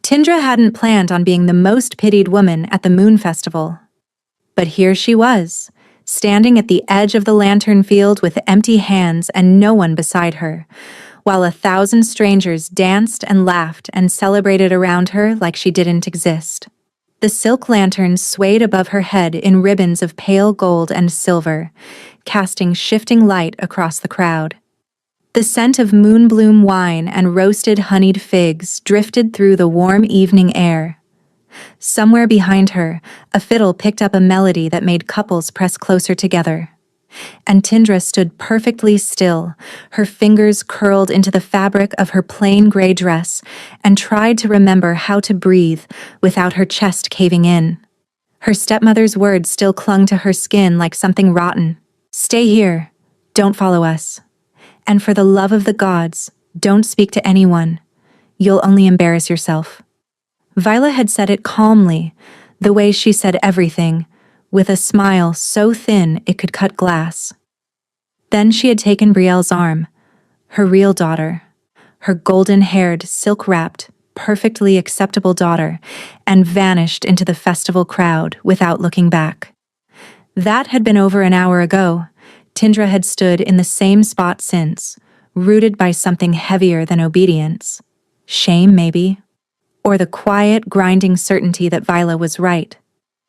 Tindra hadn't planned on being the most pitied woman at the Moon Festival. But here she was, standing at the edge of the lantern field with empty hands and no one beside her, while 1,000 strangers danced and laughed and celebrated around her like she didn't exist. The silk lanterns swayed above her head in ribbons of pale gold and silver, casting shifting light across the crowd. The scent of moonbloom wine and roasted honeyed figs drifted through the warm evening air. Somewhere behind her, a fiddle picked up a melody that made couples press closer together. And Tindra stood perfectly still, her fingers curled into the fabric of her plain gray dress, and tried to remember how to breathe without her chest caving in. Her stepmother's words still clung to her skin like something rotten. "Stay here. Don't follow us. And for the love of the gods, don't speak to anyone. You'll only embarrass yourself." Viola had said it calmly, the way she said everything, with a smile so thin it could cut glass. Then she had taken Brielle's arm, her real daughter, her golden-haired, silk-wrapped, perfectly acceptable daughter, and vanished into the festival crowd without looking back. That had been over an hour ago. Tindra had stood in the same spot since, rooted by something heavier than obedience. Shame, maybe? Or the quiet, grinding certainty that Viola was right.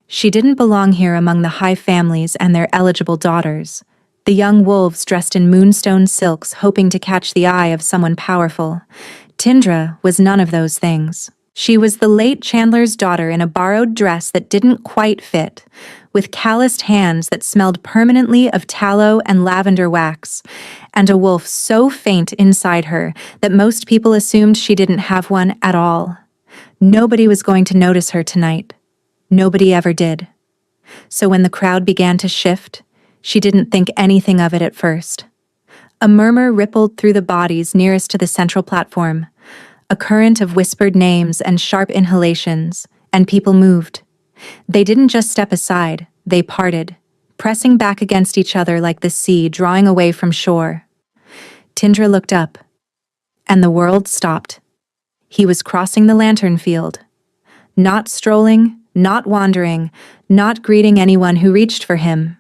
She didn't belong here among the high families and their eligible daughters, the young wolves dressed in moonstone silks hoping to catch the eye of someone powerful. Tindra was none of those things. She was the late Chandler's daughter in a borrowed dress that didn't quite fit, with calloused hands that smelled permanently of tallow and lavender wax, and a wolf so faint inside her that most people assumed she didn't have one at all. Nobody was going to notice her tonight. Nobody ever did. So when the crowd began to shift, she didn't think anything of it at first. A murmur rippled through the bodies nearest to the central platform, a current of whispered names and sharp inhalations, and people moved. They didn't just step aside, they parted, pressing back against each other like the sea drawing away from shore. Tindra looked up, and the world stopped. He was crossing the lantern field. Not strolling, not wandering, not greeting anyone who reached for him.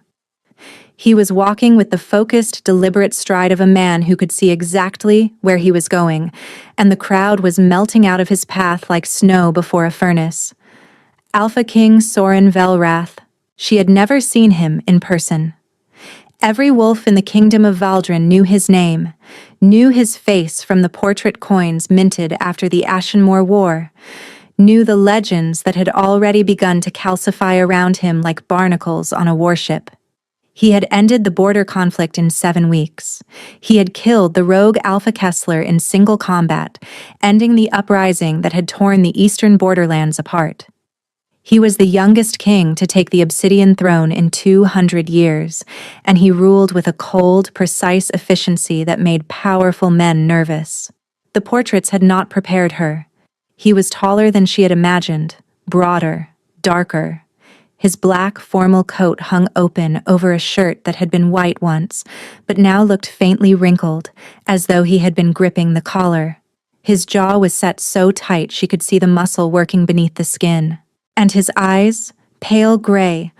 He was walking with the focused, deliberate stride of a man who could see exactly where he was going, and the crowd was melting out of his path like snow before a furnace. Alpha King Soren Velrath. She had never seen him in person. Every wolf in the kingdom of Valdrin knew his name, knew his face from the portrait coins minted after the Ashenmoor War, knew the legends that had already begun to calcify around him like barnacles on a warship. He had ended the border conflict in 7 weeks. He had killed the rogue Alpha Kessler in single combat, ending the uprising that had torn the eastern borderlands apart. He was the youngest king to take the Obsidian throne in 200 years, and he ruled with a cold, precise efficiency that made powerful men nervous. The portraits had not prepared her. He was taller than she had imagined, broader, darker. His black, formal coat hung open over a shirt that had been white once, but now looked faintly wrinkled, as though he had been gripping the collar. His jaw was set so tight she could see the muscle working beneath the skin. And his eyes, pale gray,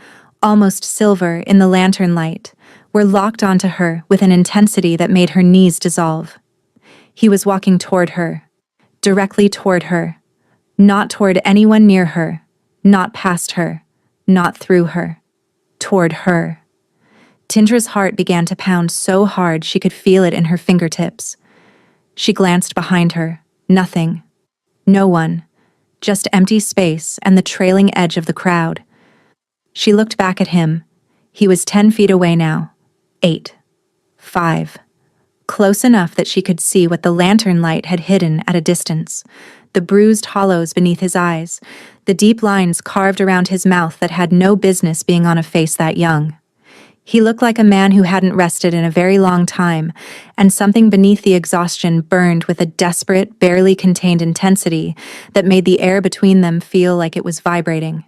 almost silver in the lantern light, were locked onto her with an intensity that made her knees dissolve. He was walking toward her, directly toward her, not toward anyone near her, not past her, not through her, toward her. Tindra's heart began to pound so hard she could feel it in her fingertips. She glanced behind her. Nothing. No one. Just empty space and the trailing edge of the crowd. She looked back at him. He was 10 feet away now. 8. 5. Close enough that she could see what the lantern light had hidden at a distance. The bruised hollows beneath his eyes, the deep lines carved around his mouth that had no business being on a face that young. He looked like a man who hadn't rested in a very long time, and something beneath the exhaustion burned with a desperate, barely contained intensity that made the air between them feel like it was vibrating.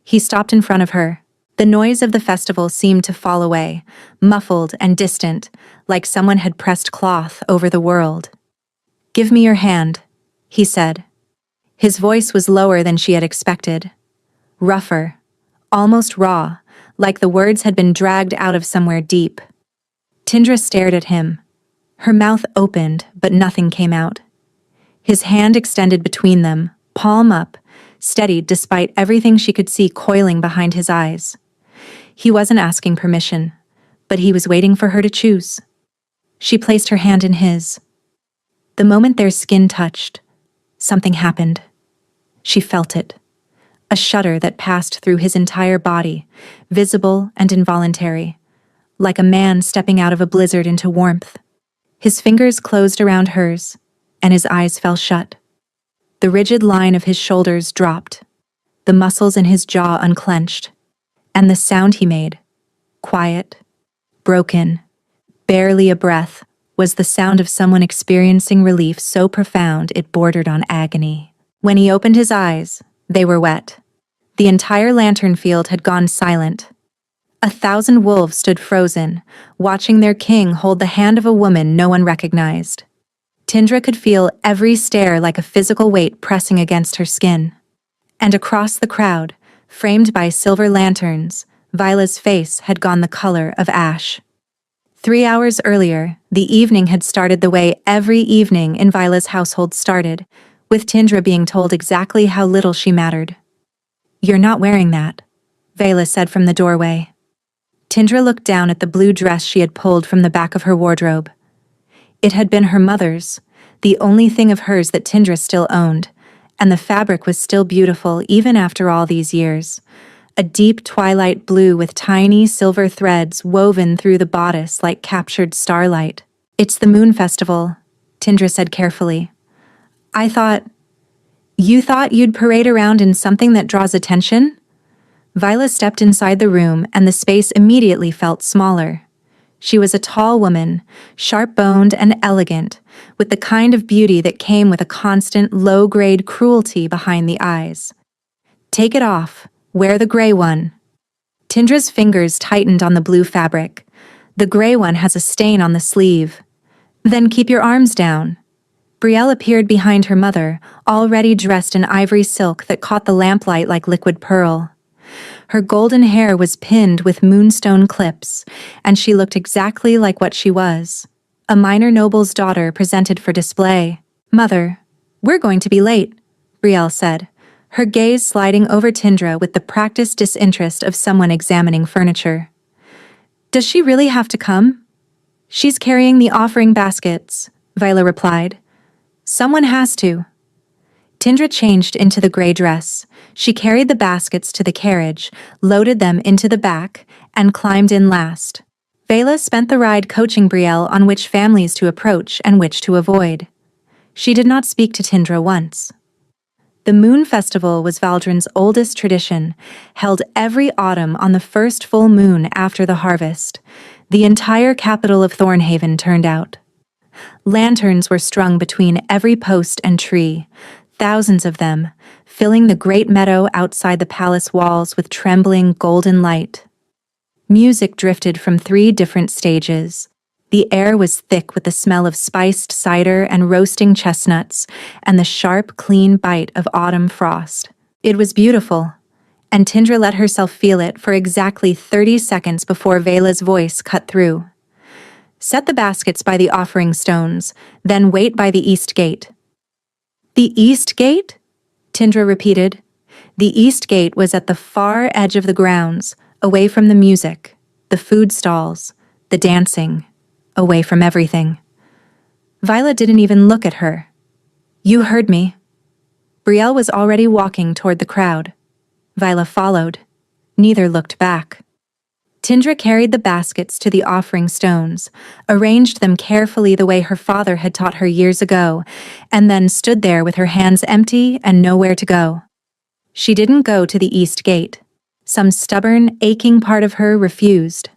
He stopped in front of her. The noise of the festival seemed to fall away, muffled and distant, like someone had pressed cloth over the world. "Give me your hand," he said. His voice was lower than she had expected. Rougher, almost raw, like the words had been dragged out of somewhere deep. Tindra stared at him. Her mouth opened, but nothing came out. His hand extended between them, palm up, steadied despite everything she could see coiling behind his eyes. He wasn't asking permission, but he was waiting for her to choose. She placed her hand in his. The moment their skin touched, something happened. She felt it. A shudder that passed through his entire body, visible and involuntary, like a man stepping out of a blizzard into warmth. His fingers closed around hers, and his eyes fell shut. The rigid line of his shoulders dropped, the muscles in his jaw unclenched, and the sound he made, quiet, broken, barely a breath, was the sound of someone experiencing relief so profound it bordered on agony. When he opened his eyes, they were wet. The entire lantern field had gone silent. 1,000 wolves stood frozen, watching their king hold the hand of a woman no one recognized. Tindra could feel every stare like a physical weight pressing against her skin. And across the crowd, framed by silver lanterns, Vila's face had gone the color of ash. 3 hours earlier, the evening had started the way every evening in Vila's household started, with Tindra being told exactly how little she mattered. "You're not wearing that," Vela said from the doorway. Tindra looked down at the blue dress she had pulled from the back of her wardrobe. It had been her mother's, the only thing of hers that Tindra still owned, and the fabric was still beautiful even after all these years. A deep twilight blue with tiny silver threads woven through the bodice like captured starlight. "It's the moon festival," Tindra said carefully. You thought you'd parade around in something that draws attention?" Vila stepped inside the room and the space immediately felt smaller. She was a tall woman, sharp-boned and elegant, with the kind of beauty that came with a constant, low-grade cruelty behind the eyes. "Take it off. Wear the gray one." Tindra's fingers tightened on the blue fabric. "The gray one has a stain on the sleeve." "Then keep your arms down." Brielle appeared behind her mother, already dressed in ivory silk that caught the lamplight like liquid pearl. Her golden hair was pinned with moonstone clips, and she looked exactly like what she was, a minor noble's daughter presented for display. "Mother, we're going to be late," Brielle said, her gaze sliding over Tindra with the practiced disinterest of someone examining furniture. "Does she really have to come?" "She's carrying the offering baskets," Vila replied. "Someone has to." Tindra changed into the gray dress. She carried the baskets to the carriage, loaded them into the back, and climbed in last. Vela spent the ride coaching Brielle on which families to approach and which to avoid. She did not speak to Tindra once. The Moon Festival was Valdrin's oldest tradition, held every autumn on the first full moon after the harvest. The entire capital of Thornhaven turned out. Lanterns were strung between every post and tree, thousands of them, filling the great meadow outside the palace walls with trembling golden light. Music drifted from 3 different stages. The air was thick with the smell of spiced cider and roasting chestnuts, and the sharp, clean bite of autumn frost. It was beautiful, and Tindra let herself feel it for exactly 30 seconds before Vela's voice cut through. "Set the baskets by the offering stones, then wait by the east gate." "The east gate?" Tindra repeated. The east gate was at the far edge of the grounds, away from the music, the food stalls, the dancing, away from everything. Vila didn't even look at her. "You heard me." Brielle was already walking toward the crowd. Vila followed. Neither looked back. Tindra carried the baskets to the offering stones, arranged them carefully the way her father had taught her years ago, and then stood there with her hands empty and nowhere to go. She didn't go to the east gate. Some stubborn, aching part of her refused.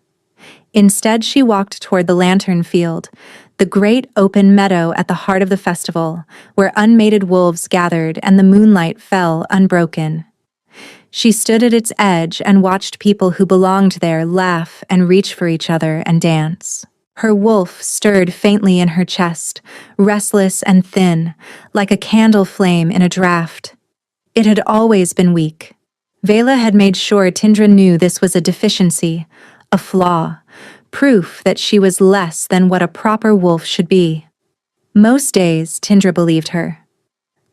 Instead, she walked toward the lantern field, the great open meadow at the heart of the festival, where unmated wolves gathered and the moonlight fell unbroken. She stood at its edge and watched people who belonged there laugh and reach for each other and dance. Her wolf stirred faintly in her chest, restless and thin, like a candle flame in a draught. It had always been weak. Vela had made sure Tindra knew this was a deficiency, a flaw, proof that she was less than what a proper wolf should be. Most days, Tindra believed her.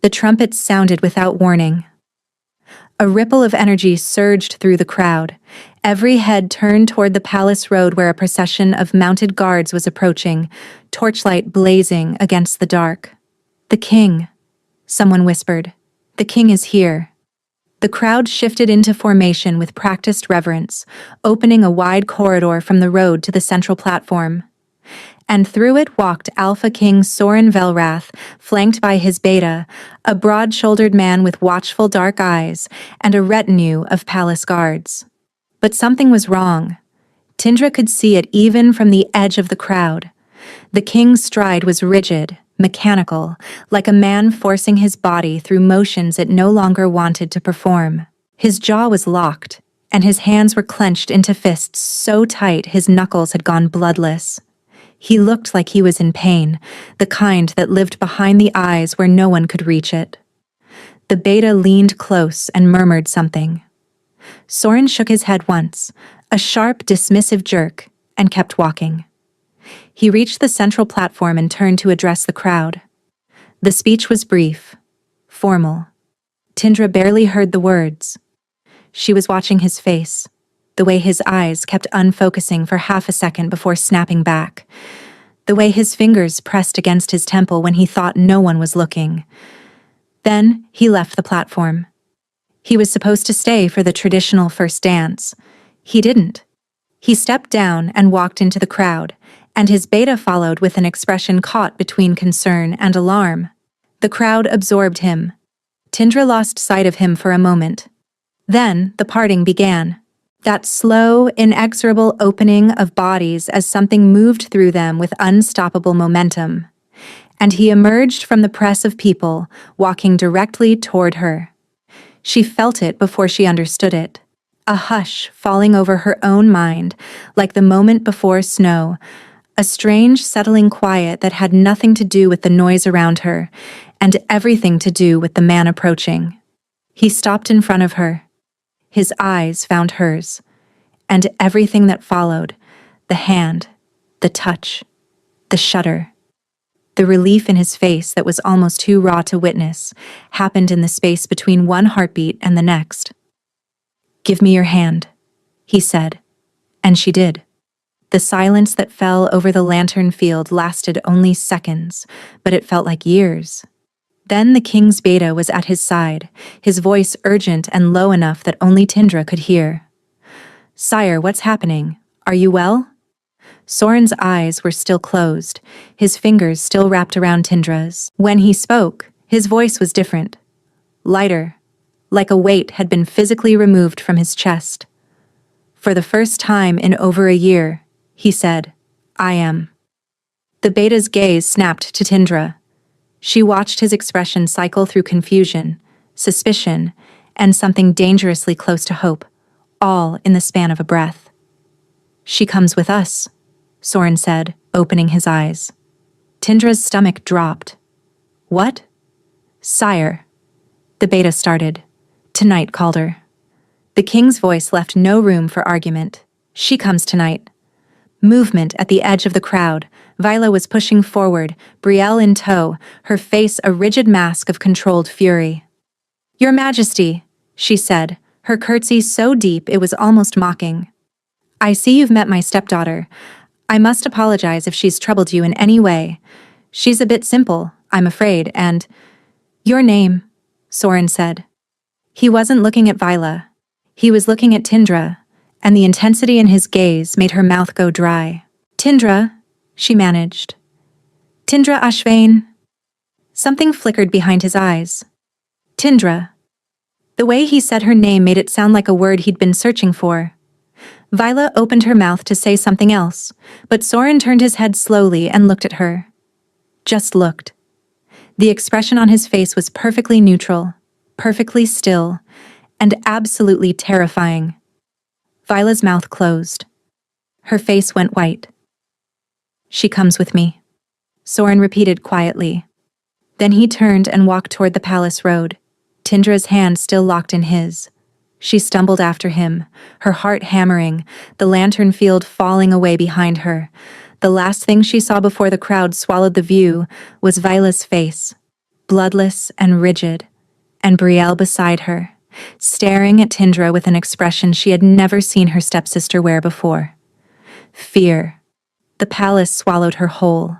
The trumpets sounded without warning. A ripple of energy surged through the crowd. Every head turned toward the palace road where a procession of mounted guards was approaching, torchlight blazing against the dark. "The king," someone whispered. "The king is here." The crowd shifted into formation with practiced reverence, opening a wide corridor from the road to the central platform. And through it walked Alpha King Soren Velrath, flanked by his beta, a broad-shouldered man with watchful dark eyes, and a retinue of palace guards. But something was wrong. Tindra could see it even from the edge of the crowd. The king's stride was rigid, mechanical, like a man forcing his body through motions it no longer wanted to perform. His jaw was locked, and his hands were clenched into fists so tight his knuckles had gone bloodless. He looked like he was in pain, the kind that lived behind the eyes where no one could reach it. The beta leaned close and murmured something. Soren shook his head once, a sharp, dismissive jerk, and kept walking. He reached the central platform and turned to address the crowd. The speech was brief, formal. Tindra barely heard the words. She was watching his face, the way his eyes kept unfocusing for half a second before snapping back, the way his fingers pressed against his temple when he thought no one was looking. Then he left the platform. He was supposed to stay for the traditional first dance. He didn't. He stepped down and walked into the crowd, and his beta followed with an expression caught between concern and alarm. The crowd absorbed him. Tindra lost sight of him for a moment. Then the parting began. That slow, inexorable opening of bodies as something moved through them with unstoppable momentum. And he emerged from the press of people, walking directly toward her. She felt it before she understood it. A hush falling over her own mind, like the moment before snow, a strange settling quiet that had nothing to do with the noise around her, and everything to do with the man approaching. He stopped in front of her. His eyes found hers, and everything that followed, the hand, the touch, the shudder, the relief in his face that was almost too raw to witness, happened in the space between one heartbeat and the next. "Give me your hand," he said, and she did. The silence that fell over the lantern field lasted only seconds, but it felt like years. Then the king's beta was at his side, his voice urgent and low enough that only Tindra could hear. "Sire, what's happening? Are you well?" Soren's eyes were still closed, his fingers still wrapped around Tindra's. When he spoke, his voice was different, lighter, like a weight had been physically removed from his chest. "For the first time in over a year," he said, "I am." The beta's gaze snapped to Tindra. She watched his expression cycle through confusion, suspicion, and something dangerously close to hope, all in the span of a breath. "She comes with us," Soren said, opening his eyes. Tindra's stomach dropped. "What?" "Sire," the beta started. "Tonight called her." The king's voice left no room for argument. "She comes tonight." Movement at the edge of the crowd. Vila was pushing forward, Brielle in tow, her face a rigid mask of controlled fury. "Your Majesty," she said, her curtsy so deep it was almost mocking. "I see you've met my stepdaughter. I must apologize if she's troubled you in any way. She's a bit simple, I'm afraid, and—" "Your name," Soren said. He wasn't looking at Vila. He was looking at Tindra, and the intensity in his gaze made her mouth go dry. "Tindra," she managed. "Tindra Ashvain." Something flickered behind his eyes. "Tindra." The way he said her name made it sound like a word he'd been searching for. Vila opened her mouth to say something else, but Soren turned his head slowly and looked at her. Just looked. The expression on his face was perfectly neutral, perfectly still, and absolutely terrifying. Vila's mouth closed. Her face went white. She comes with me, Soren repeated quietly. Then he turned and walked toward the palace road, Tindra's hand still locked in his. She stumbled after him, her heart hammering, the lantern field falling away behind her. The last thing she saw before the crowd swallowed the view was Vila's face, bloodless and rigid, and Brielle beside her, staring at Tindra with an expression she had never seen her stepsister wear before. Fear. The palace swallowed her whole.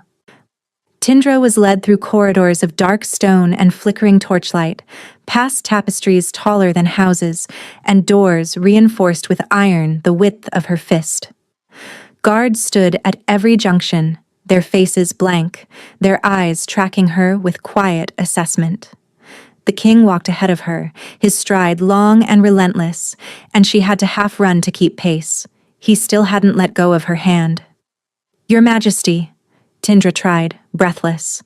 Tindra was led through corridors of dark stone and flickering torchlight, past tapestries taller than houses, and doors reinforced with iron the width of her fist. Guards stood at every junction, their faces blank, their eyes tracking her with quiet assessment. The king walked ahead of her, his stride long and relentless, and she had to half run to keep pace. He still hadn't let go of her hand. "Your Majesty," Tindra tried, breathless.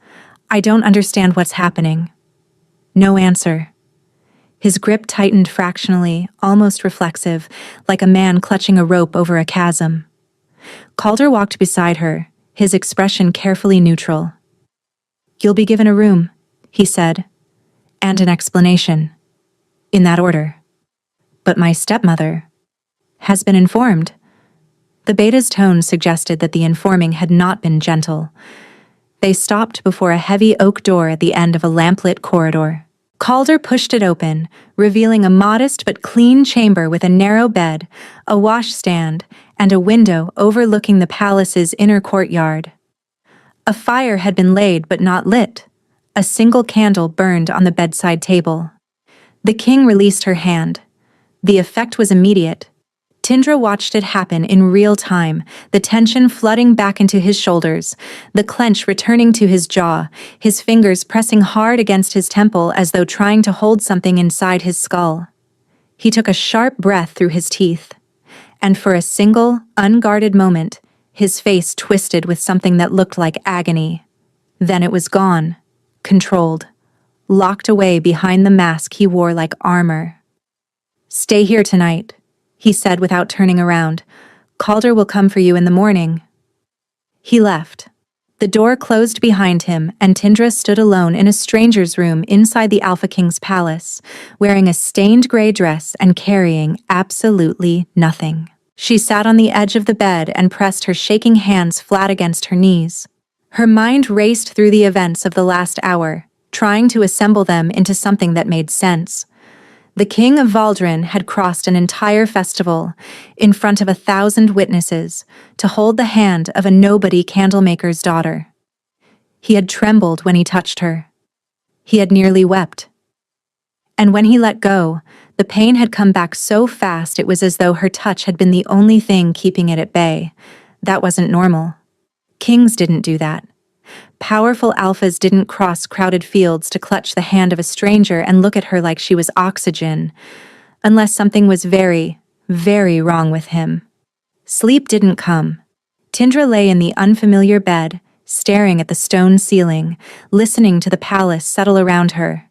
"I don't understand what's happening." No answer. His grip tightened fractionally, almost reflexive, like a man clutching a rope over a chasm. Calder walked beside her, his expression carefully neutral. "You'll be given a room," he said, "and an explanation. In that order. But my stepmother has been informed." The beta's tone suggested that the informing had not been gentle. They stopped before a heavy oak door at the end of a lamplit corridor. Calder pushed it open, revealing a modest but clean chamber with a narrow bed, a washstand, and a window overlooking the palace's inner courtyard. A fire had been laid but not lit. A single candle burned on the bedside table. The king released her hand. The effect was immediate. Tindra watched it happen in real time, the tension flooding back into his shoulders, the clench returning to his jaw, his fingers pressing hard against his temple as though trying to hold something inside his skull. He took a sharp breath through his teeth, and for a single, unguarded moment, his face twisted with something that looked like agony. Then it was gone, controlled, locked away behind the mask he wore like armor. "Stay here tonight," he said without turning around. "Calder will come for you in the morning." He left. The door closed behind him, and Tindra stood alone in a stranger's room inside the Alpha King's palace, wearing a stained gray dress and carrying absolutely nothing. She sat on the edge of the bed and pressed her shaking hands flat against her knees. Her mind raced through the events of the last hour, trying to assemble them into something that made sense. The king of Valdrin had crossed an entire festival, in front of 1,000 witnesses, to hold the hand of a nobody candlemaker's daughter. He had trembled when he touched her. He had nearly wept. And when he let go, the pain had come back so fast it was as though her touch had been the only thing keeping it at bay. That wasn't normal. Kings didn't do that. Powerful alphas didn't cross crowded fields to clutch the hand of a stranger and look at her like she was oxygen, unless something was very, very wrong with him. Sleep didn't come. Tindra lay in the unfamiliar bed, staring at the stone ceiling, listening to the palace settle around her.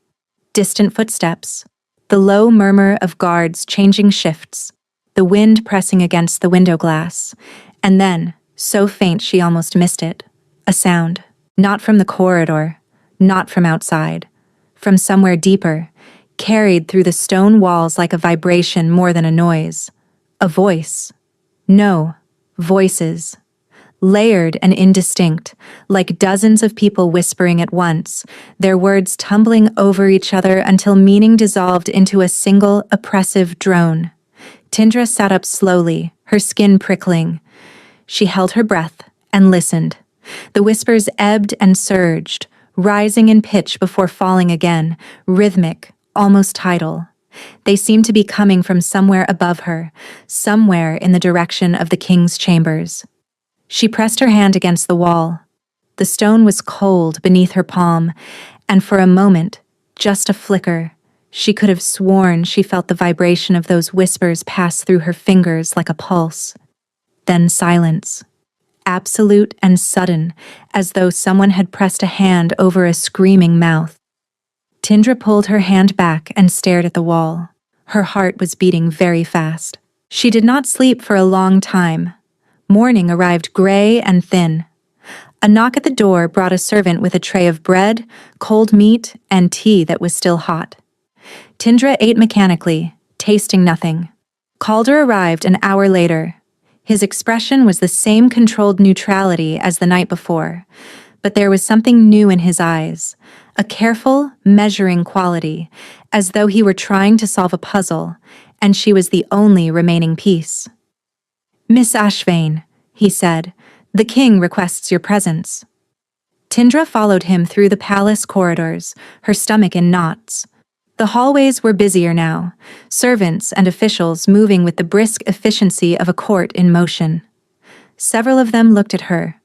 Distant footsteps, the low murmur of guards changing shifts, the wind pressing against the window glass, and then, so faint she almost missed it, a sound. Not from the corridor, not from outside, from somewhere deeper, carried through the stone walls like a vibration more than a noise. A voice. No, voices. Layered and indistinct, like dozens of people whispering at once, their words tumbling over each other until meaning dissolved into a single, oppressive drone. Tindra sat up slowly, her skin prickling. She held her breath and listened. The whispers ebbed and surged, rising in pitch before falling again, rhythmic, almost tidal. They seemed to be coming from somewhere above her, somewhere in the direction of the king's chambers. She pressed her hand against the wall. The stone was cold beneath her palm, and for a moment, just a flicker, she could have sworn she felt the vibration of those whispers pass through her fingers like a pulse. Then silence. Absolute and sudden, as though someone had pressed a hand over a screaming mouth. Tindra pulled her hand back and stared at the wall. Her heart was beating very fast. She did not sleep for a long time. Morning arrived gray and thin. A knock at the door brought a servant with a tray of bread, cold meat, and tea that was still hot. Tindra ate mechanically, tasting nothing. Calder arrived an hour later. His expression was the same controlled neutrality as the night before, but there was something new in his eyes, a careful, measuring quality, as though he were trying to solve a puzzle, and she was the only remaining piece. "Miss Ashvane," he said, "the king requests your presence." Tindra followed him through the palace corridors, her stomach in knots. The hallways were busier now, servants and officials moving with the brisk efficiency of a court in motion. Several of them looked at her.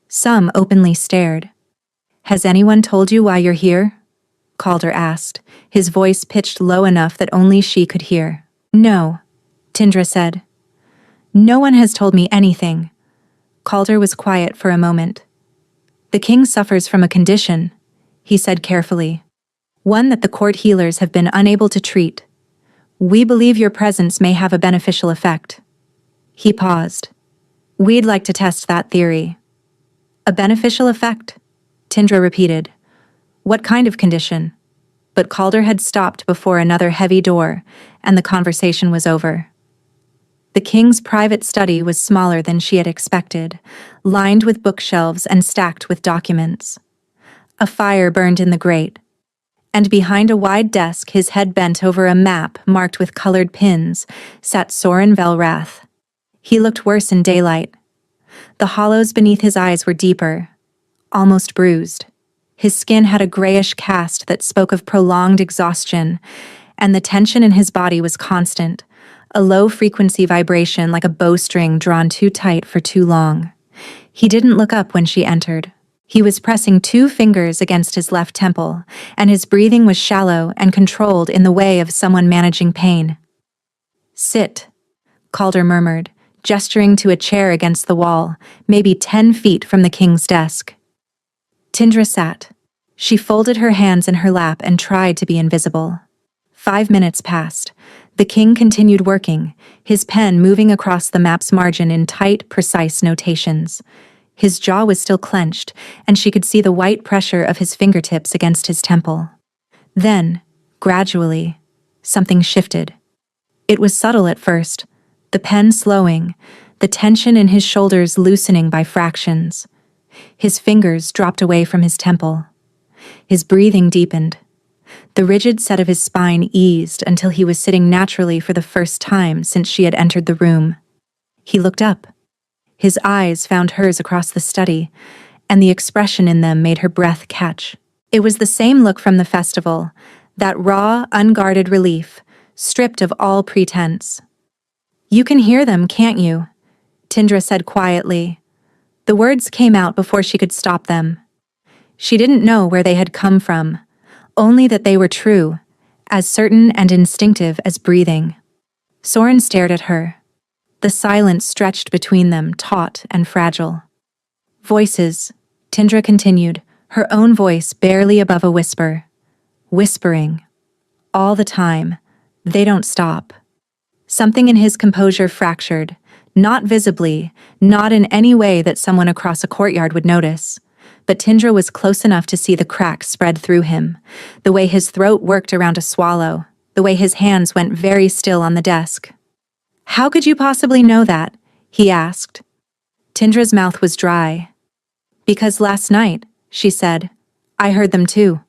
Some openly stared. "Has anyone told you why you're here?" Calder asked, his voice pitched low enough that only she could hear. "No," Tindra said. "No one has told me anything." Calder was quiet for a moment. "The king suffers from a condition," he said carefully. "One that the court healers have been unable to treat. We believe your presence may have a beneficial effect." He paused. "We'd like to test that theory." "A beneficial effect?" Tindra repeated. "What kind of condition?" But Calder had stopped before another heavy door, and the conversation was over. The king's private study was smaller than she had expected, lined with bookshelves and stacked with documents. A fire burned in the grate, and behind a wide desk, his head bent over a map marked with colored pins, sat Soren Velrath. He looked worse in daylight. The hollows beneath his eyes were deeper, almost bruised. His skin had a grayish cast that spoke of prolonged exhaustion, and the tension in his body was constant, a low-frequency vibration like a bowstring drawn too tight for too long. He didn't look up when she entered. He was pressing 2 fingers against his left temple, and his breathing was shallow and controlled in the way of someone managing pain. "Sit," Calder murmured, gesturing to a chair against the wall, maybe 10 feet from the king's desk. Tindra sat. She folded her hands in her lap and tried to be invisible. 5 minutes passed. The king continued working, his pen moving across the map's margin in tight, precise notations. His jaw was still clenched, and she could see the white pressure of his fingertips against his temple. Then, gradually, something shifted. It was subtle at first, the pen slowing, the tension in his shoulders loosening by fractions. His fingers dropped away from his temple. His breathing deepened. The rigid set of his spine eased until he was sitting naturally for the first time since she had entered the room. He looked up. His eyes found hers across the study, and the expression in them made her breath catch. It was the same look from the festival, that raw, unguarded relief, stripped of all pretense. "You can hear them, can't you?" Tindra said quietly. The words came out before she could stop them. She didn't know where they had come from, only that they were true, as certain and instinctive as breathing. Soren stared at her. The silence stretched between them, taut and fragile. "Voices," Tindra continued, her own voice barely above a whisper. "Whispering. All the time. They don't stop." Something in his composure fractured, not visibly, not in any way that someone across a courtyard would notice. But Tindra was close enough to see the cracks spread through him, the way his throat worked around a swallow, the way his hands went very still on the desk. "How could you possibly know that?" he asked. Tindra's mouth was dry. "Because last night," she said, "I heard them too."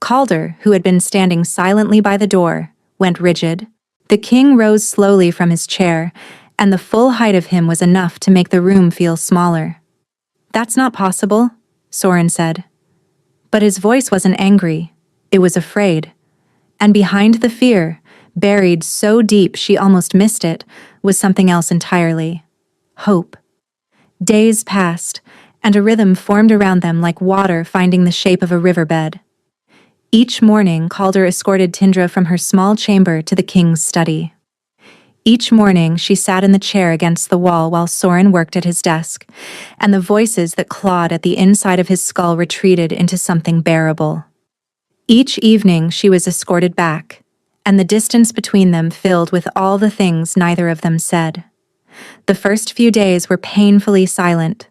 Calder, who had been standing silently by the door, went rigid. The king rose slowly from his chair, and the full height of him was enough to make the room feel smaller. "That's not possible," Soren said. But his voice wasn't angry, it was afraid. And behind the fear, buried so deep she almost missed it, was something else entirely. Hope. Days passed, and a rhythm formed around them like water finding the shape of a riverbed. Each morning, Calder escorted Tindra from her small chamber to the king's study. Each morning, she sat in the chair against the wall while Soren worked at his desk, and the voices that clawed at the inside of his skull retreated into something bearable. Each evening, she was escorted back, and the distance between them filled with all the things neither of them said. The first few days were painfully silent.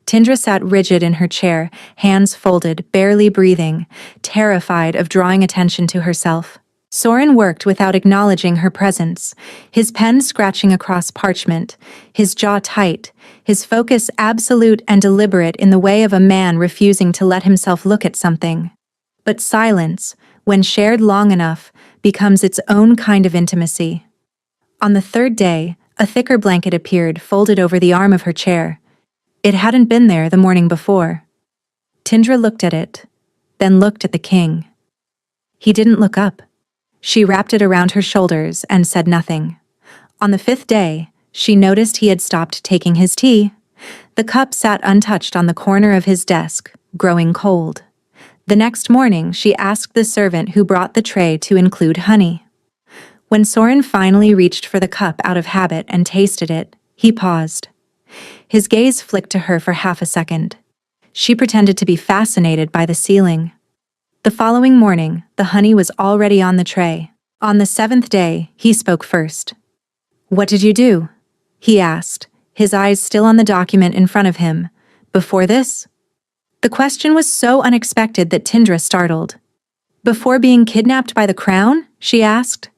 Tindra sat rigid in her chair, hands folded, barely breathing, terrified of drawing attention to herself. Soren worked without acknowledging her presence, his pen scratching across parchment, his jaw tight, his focus absolute and deliberate in the way of a man refusing to let himself look at something. But silence, when shared long enough, becomes its own kind of intimacy. On the third day, a thicker blanket appeared, folded over the arm of her chair. It hadn't been there the morning before. Tindra looked at it, then looked at the king. He didn't look up. She wrapped it around her shoulders and said nothing. On the fifth day, she noticed he had stopped taking his tea. The cup sat untouched on the corner of his desk, growing cold. The next morning, she asked the servant who brought the tray to include honey. When Soren finally reached for the cup out of habit and tasted it, he paused. His gaze flicked to her for half a second. She pretended to be fascinated by the ceiling. The following morning, the honey was already on the tray. On the seventh day, he spoke first. "What did you do?" he asked, his eyes still on the document in front of him. "Before this?" The question was so unexpected that Tindra startled. "Before being kidnapped by the crown?" she asked.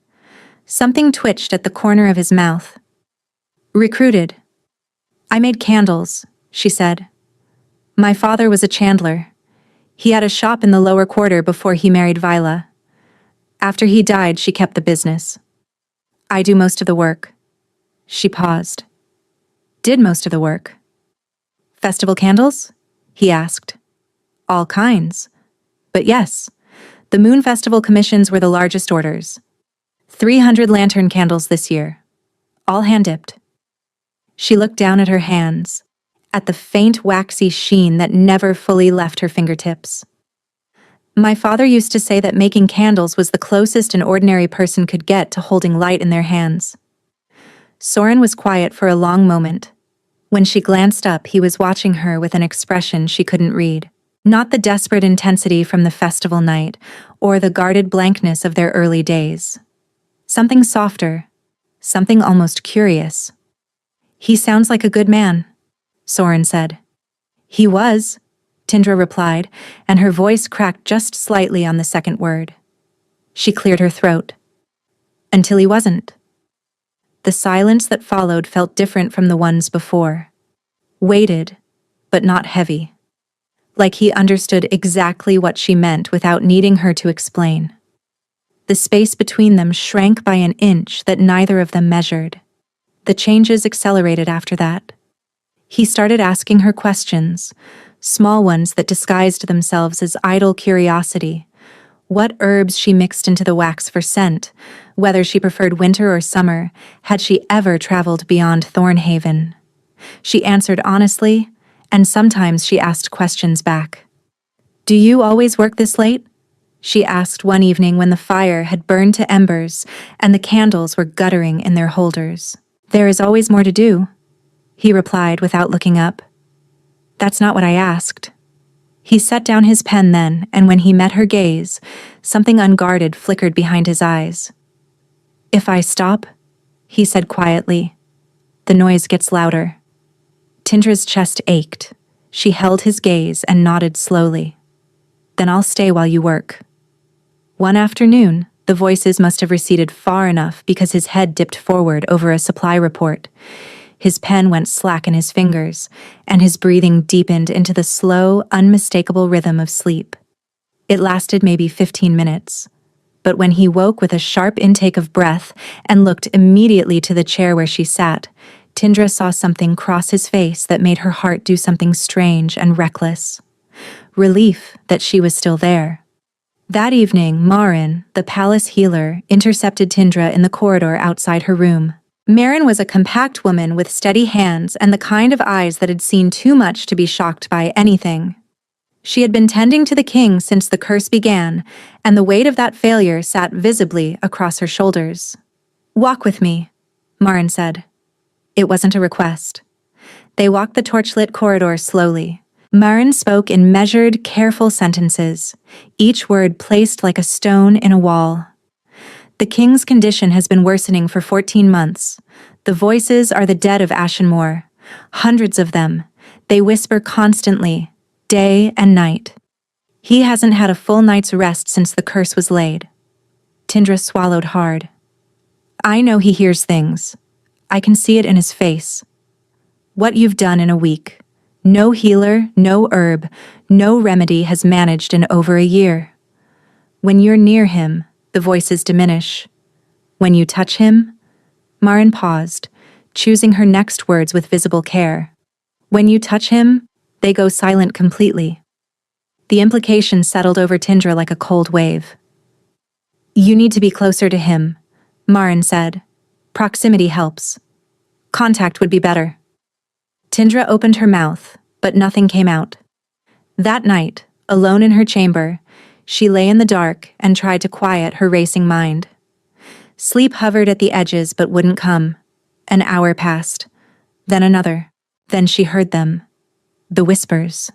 Something twitched at the corner of his mouth. "Recruited. I made candles," she said. "My father was a chandler. He had a shop in the lower quarter before he married Vila. After he died, she kept the business. I do most of the work." She paused. "Did most of the work." "Festival candles?" he asked. "All kinds. But yes, the Moon Festival commissions were the largest orders. 300 lantern candles this year. All hand-dipped." She looked down at her hands, at the faint waxy sheen that never fully left her fingertips. "My father used to say that making candles was the closest an ordinary person could get to holding light in their hands." Soren was quiet for a long moment. When she glanced up, he was watching her with an expression she couldn't read. Not the desperate intensity from the festival night, or the guarded blankness of their early days. Something softer, something almost curious. "He sounds like a good man," Soren said. "He was," Tindra replied, and her voice cracked just slightly on the second word. She cleared her throat. "Until he wasn't." The silence that followed felt different from the ones before. Weighted, but not heavy. Like he understood exactly what she meant without needing her to explain. The space between them shrank by an inch that neither of them measured. The changes accelerated after that. He started asking her questions, small ones that disguised themselves as idle curiosity. What herbs she mixed into the wax for scent, whether she preferred winter or summer, had she ever traveled beyond Thornhaven. She answered honestly, and sometimes she asked questions back. "Do you always work this late?" she asked one evening when the fire had burned to embers and the candles were guttering in their holders. "There is always more to do," he replied without looking up. "That's not what I asked." He set down his pen then, and when he met her gaze, something unguarded flickered behind his eyes. "If I stop," he said quietly, "the noise gets louder." Tindra's chest ached. She held his gaze and nodded slowly. "Then I'll stay while you work." One afternoon, the voices must have receded far enough because his head dipped forward over a supply report. His pen went slack in his fingers, and his breathing deepened into the slow, unmistakable rhythm of sleep. It lasted maybe 15 minutes. But when he woke with a sharp intake of breath and looked immediately to the chair where she sat, Tindra saw something cross his face that made her heart do something strange and reckless. Relief that she was still there. That evening, Marin, the palace healer, intercepted Tindra in the corridor outside her room. Marin was a compact woman with steady hands and the kind of eyes that had seen too much to be shocked by anything. She had been tending to the king since the curse began, and the weight of that failure sat visibly across her shoulders. "Walk with me," Marin said. It wasn't a request. They walked the torchlit corridor slowly. Marin spoke in measured, careful sentences, each word placed like a stone in a wall. "The king's condition has been worsening for 14 months. The voices are the dead of Ashenmore. Hundreds of them. They whisper constantly, day and night. He hasn't had a full night's rest since the curse was laid. Tindra swallowed hard. I know he hears things. I can see it in his face. What you've done in a week. No healer, no herb, no remedy has managed in over a year. When you're near him, the voices diminish. When you touch him, Marin paused, choosing her next words with visible care. When you touch him, they go silent completely. The implication settled over Tindra like a cold wave. You need to be closer to him, Marin said. Proximity helps. Contact would be better. Tindra opened her mouth, but nothing came out. That night, alone in her chamber, she lay in the dark and tried to quiet her racing mind. Sleep hovered at the edges but wouldn't come. An hour passed, then another. Then she heard them. The whispers.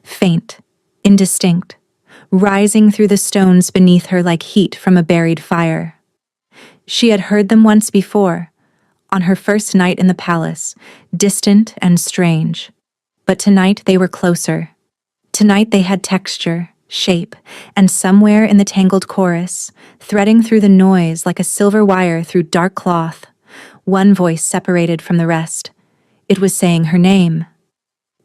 Faint, indistinct, rising through the stones beneath her like heat from a buried fire. She had heard them once before, on her first night in the palace, distant and strange. But tonight they were closer. Tonight they had texture, shape, and somewhere in the tangled chorus, threading through the noise like a silver wire through dark cloth, one voice separated from the rest. It was saying her name.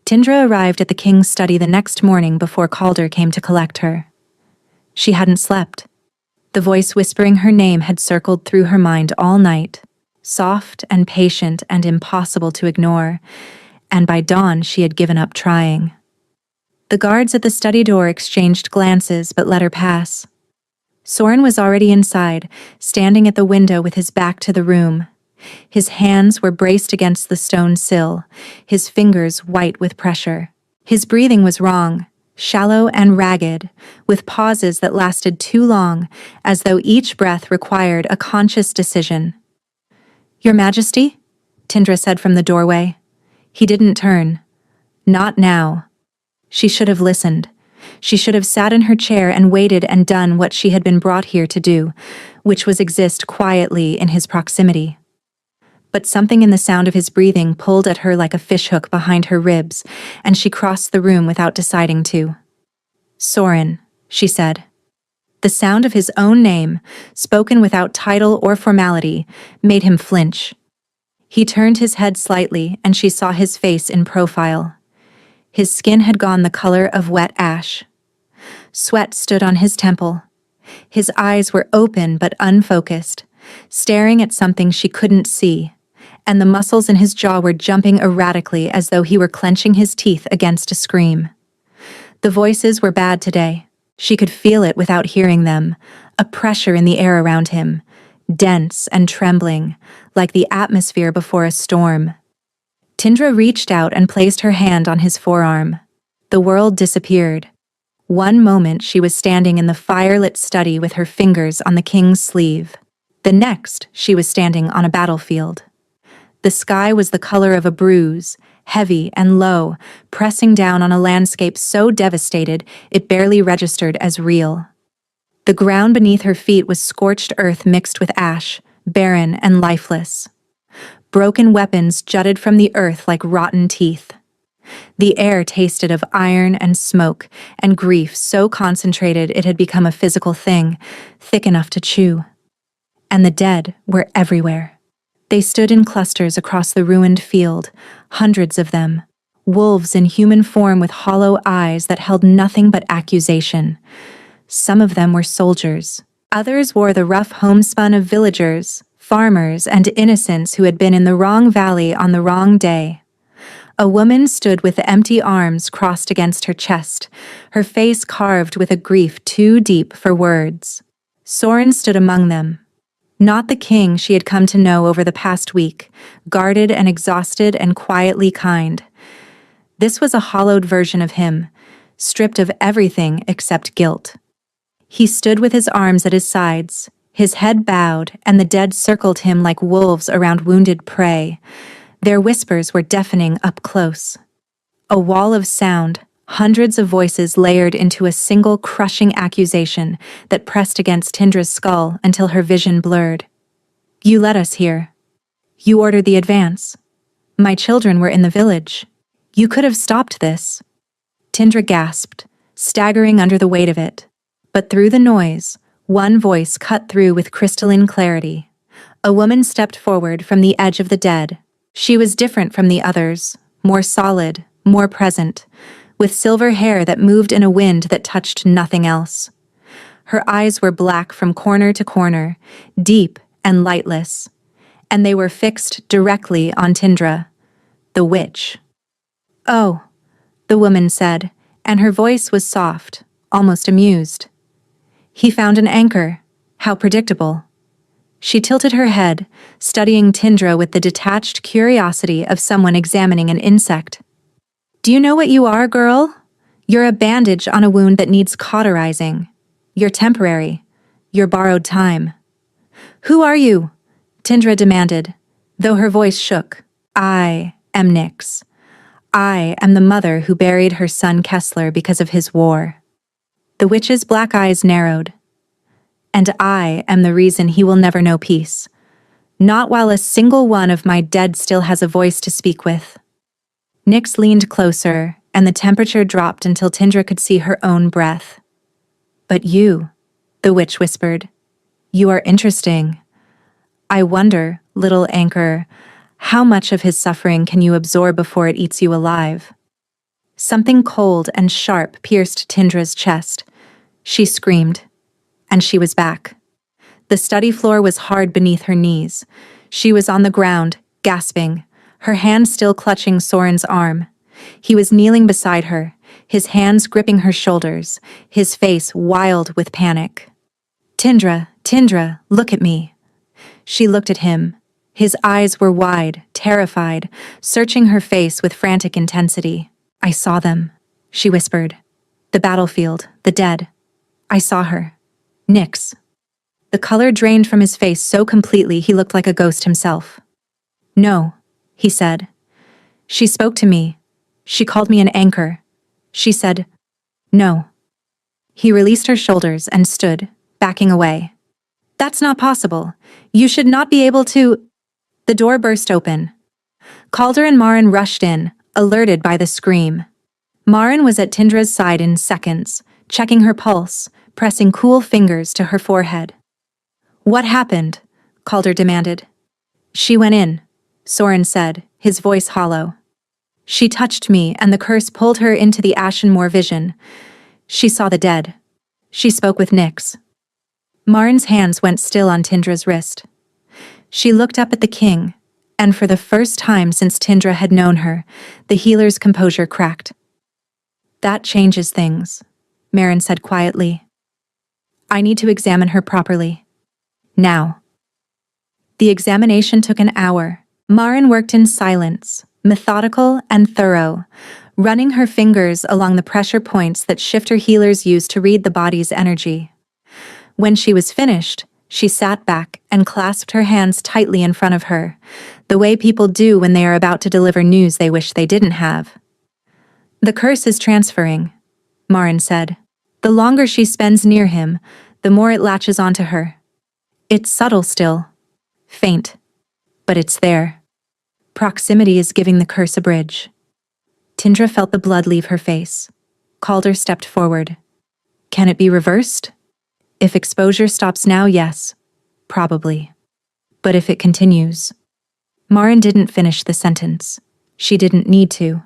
Tindra arrived at the king's study the next morning before Calder came to collect her. She hadn't slept. The voice whispering her name had circled through her mind all night, soft and patient and impossible to ignore, and by dawn she had given up trying. The guards at the study door exchanged glances but let her pass. Soren was already inside, standing at the window with his back to the room. His hands were braced against the stone sill, his fingers white with pressure. His breathing was wrong, shallow and ragged, with pauses that lasted too long, as though each breath required a conscious decision. Your Majesty? Tindra said from the doorway. He didn't turn. Not now. She should have listened. She should have sat in her chair and waited and done what she had been brought here to do, which was exist quietly in his proximity. But something in the sound of his breathing pulled at her like a fishhook behind her ribs, and she crossed the room without deciding to. Soren, she said. The sound of his own name, spoken without title or formality, made him flinch. He turned his head slightly, and she saw his face in profile. His skin had gone the color of wet ash. Sweat stood on his temple. His eyes were open but unfocused, staring at something she couldn't see, and the muscles in his jaw were jumping erratically as though he were clenching his teeth against a scream. The voices were bad today. She could feel it without hearing them, a pressure in the air around him, dense and trembling, like the atmosphere before a storm. Tindra reached out and placed her hand on his forearm. The world disappeared. One moment she was standing in the fire-lit study with her fingers on the king's sleeve. The next, she was standing on a battlefield. The sky was the color of a bruise, heavy and low, pressing down on a landscape so devastated it barely registered as real. The ground beneath her feet was scorched earth mixed with ash, barren and lifeless. Broken weapons jutted from the earth like rotten teeth. The air tasted of iron and smoke, and grief so concentrated it had become a physical thing, thick enough to chew. And the dead were everywhere. They stood in clusters across the ruined field, hundreds of them, wolves in human form with hollow eyes that held nothing but accusation. Some of them were soldiers. Others wore the rough homespun of villagers, farmers, and innocents who had been in the wrong valley on the wrong day. A woman stood with empty arms crossed against her chest, her face carved with a grief too deep for words. Soren stood among them. Not the king she had come to know over the past week, guarded and exhausted and quietly kind. This was a hollowed version of him, stripped of everything except guilt. He stood with his arms at his sides, his head bowed, and the dead circled him like wolves around wounded prey. Their whispers were deafening up close. A wall of sound, hundreds of voices layered into a single crushing accusation that pressed against Tindra's skull until her vision blurred. You led us here. You ordered the advance. My children were in the village. You could have stopped this. Tindra gasped, staggering under the weight of it. But through the noise, one voice cut through with crystalline clarity. A woman stepped forward from the edge of the dead. She was different from the others, more solid, more present, with silver hair that moved in a wind that touched nothing else. Her eyes were black from corner to corner, deep and lightless, and they were fixed directly on Tindra, the witch. "Oh," the woman said, and her voice was soft, almost amused. "He found an anchor. How predictable." She tilted her head, studying Tindra with the detached curiosity of someone examining an insect. "Do you know what you are, girl? You're a bandage on a wound that needs cauterizing. You're temporary. You're borrowed time." "Who are you?" Tindra demanded, though her voice shook. "I am Nyx. I am the mother who buried her son Kessler because of his war." The witch's black eyes narrowed. "And I am the reason he will never know peace. Not while a single one of my dead still has a voice to speak with." Nyx leaned closer, and the temperature dropped until Tindra could see her own breath. "But you," the witch whispered, "you are interesting. I wonder, little anchor, how much of his suffering can you absorb before it eats you alive?" Something cold and sharp pierced Tindra's chest. She screamed, and she was back. The study floor was hard beneath her knees. She was on the ground, gasping, her hand still clutching Soren's arm. He was kneeling beside her, his hands gripping her shoulders, his face wild with panic. "Tindra, Tindra, look at me." She looked at him. His eyes were wide, terrified, searching her face with frantic intensity. "I saw them," she whispered. "The battlefield, the dead. I saw her. Nyx." The color drained from his face so completely he looked like a ghost himself. "No," he said. "She spoke to me. She called me an anchor. She said, no." He released her shoulders and stood, backing away. "That's not possible. You should not be able to—" The door burst open. Calder and Marin rushed in, alerted by the scream. Marin was at Tindra's side in seconds, checking her pulse, pressing cool fingers to her forehead. "What happened?" Calder demanded. "She went in," Soren said, his voice hollow. "She touched me and the curse pulled her into the Ashenmoor vision. She saw the dead. She spoke with Nyx." Marin's hands went still on Tindra's wrist. She looked up at the king, and for the first time since Tindra had known her, the healer's composure cracked. "That changes things," Marin said quietly. "I need to examine her properly. Now." The examination took an hour. Marin worked in silence, methodical and thorough, running her fingers along the pressure points that shifter healers use to read the body's energy. When she was finished, she sat back and clasped her hands tightly in front of her, the way people do when they are about to deliver news they wish they didn't have. "The curse is transferring," Marin said. "The longer she spends near him, the more it latches onto her. It's subtle still, faint, but it's there. Proximity is giving the curse a bridge." Tindra felt the blood leave her face. Calder stepped forward. "Can it be reversed? If exposure stops now, yes, probably. But if it continues—" Marin didn't finish the sentence. She didn't need to.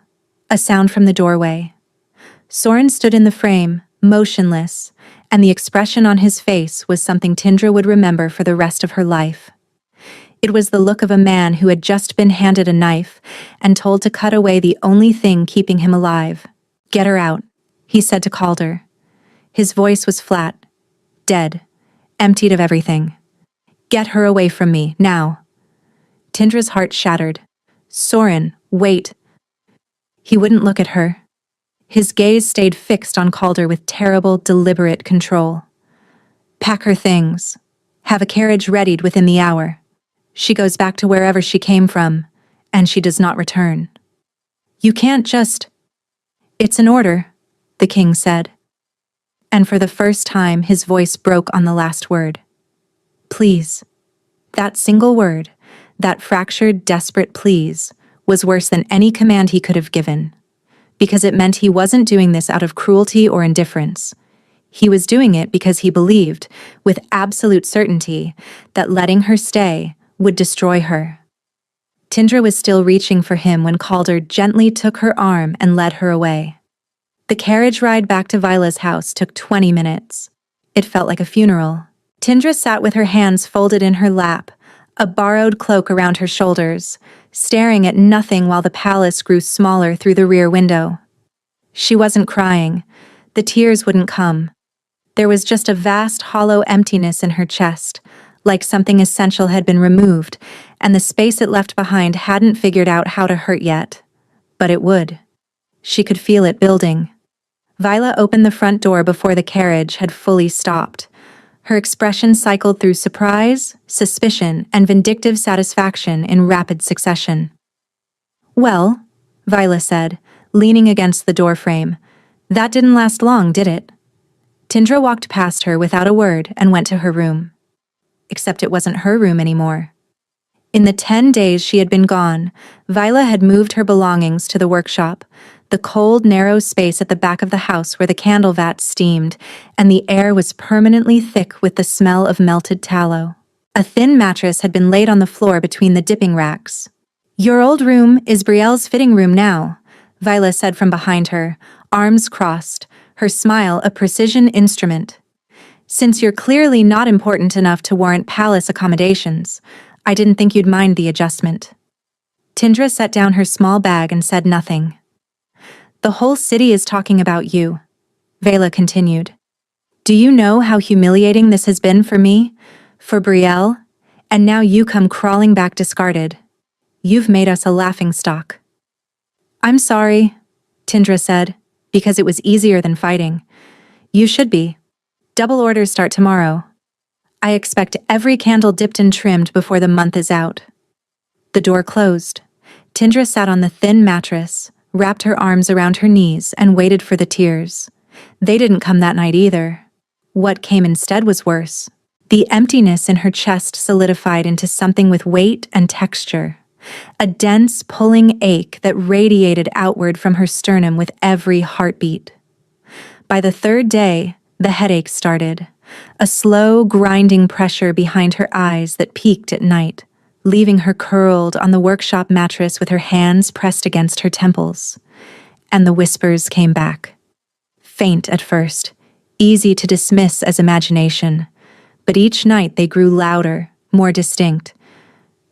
A sound from the doorway. Soren stood in the frame, motionless, and the expression on his face was something Tindra would remember for the rest of her life. It was the look of a man who had just been handed a knife and told to cut away the only thing keeping him alive. "Get her out," he said to Calder. His voice was flat, dead, emptied of everything. "Get her away from me, now." Tindra's heart shattered. "Soren, wait." He wouldn't look at her. His gaze stayed fixed on Calder with terrible, deliberate control. "Pack her things. Have a carriage readied within the hour. She goes back to wherever she came from, and she does not return. You can't just—" "It's an order," the king said. And for the first time his voice broke on the last word. "Please." That single word, that fractured, desperate please, was worse than any command he could have given. because it meant he wasn't doing this out of cruelty or indifference. He was doing it because he believed, with absolute certainty, that letting her stay would destroy her. Tindra was still reaching for him when Calder gently took her arm and led her away. The carriage ride back to Vila's house took 20 minutes. It felt like a funeral. Tindra sat with her hands folded in her lap, a borrowed cloak around her shoulders, staring at nothing while the palace grew smaller through the rear window. She wasn't crying. The tears wouldn't come. There was just a vast hollow emptiness in her chest, like something essential had been removed, and the space it left behind hadn't figured out how to hurt yet. But it would. She could feel it building. Vila opened the front door before the carriage had fully stopped. Her expression cycled through surprise, suspicion, and vindictive satisfaction in rapid succession. "Well," Vila said, leaning against the doorframe, "that didn't last long, did it?" Tindra walked past her without a word and went to her room. Except it wasn't her room anymore. In the 10 days she had been gone, Vila had moved her belongings to the workshop, the cold, narrow space at the back of the house where the candle vats steamed, and the air was permanently thick with the smell of melted tallow. A thin mattress had been laid on the floor between the dipping racks. "Your old room is Brielle's fitting room now," Vila said from behind her, arms crossed, her smile a precision instrument. "Since you're clearly not important enough to warrant palace accommodations, I didn't think you'd mind the adjustment." Tindra set down her small bag and said nothing. "The whole city is talking about you," Vela continued. "Do you know how humiliating this has been for me, for Brielle? And now you come crawling back discarded. You've made us a laughingstock." "I'm sorry," Tindra said, "because it was easier than fighting. You should be. Double orders start tomorrow. I expect every candle dipped and trimmed before the month is out." The door closed. Tindra sat on the thin mattress, wrapped her arms around her knees, and waited for the tears. They didn't come that night either. What came instead was worse. The emptiness in her chest solidified into something with weight and texture. A dense, pulling ache that radiated outward from her sternum with every heartbeat. By the third day, the headache started. A slow, grinding pressure behind her eyes that peaked at night, leaving her curled on the workshop mattress with her hands pressed against her temples. And the whispers came back. Faint at first, easy to dismiss as imagination, but each night they grew louder, more distinct.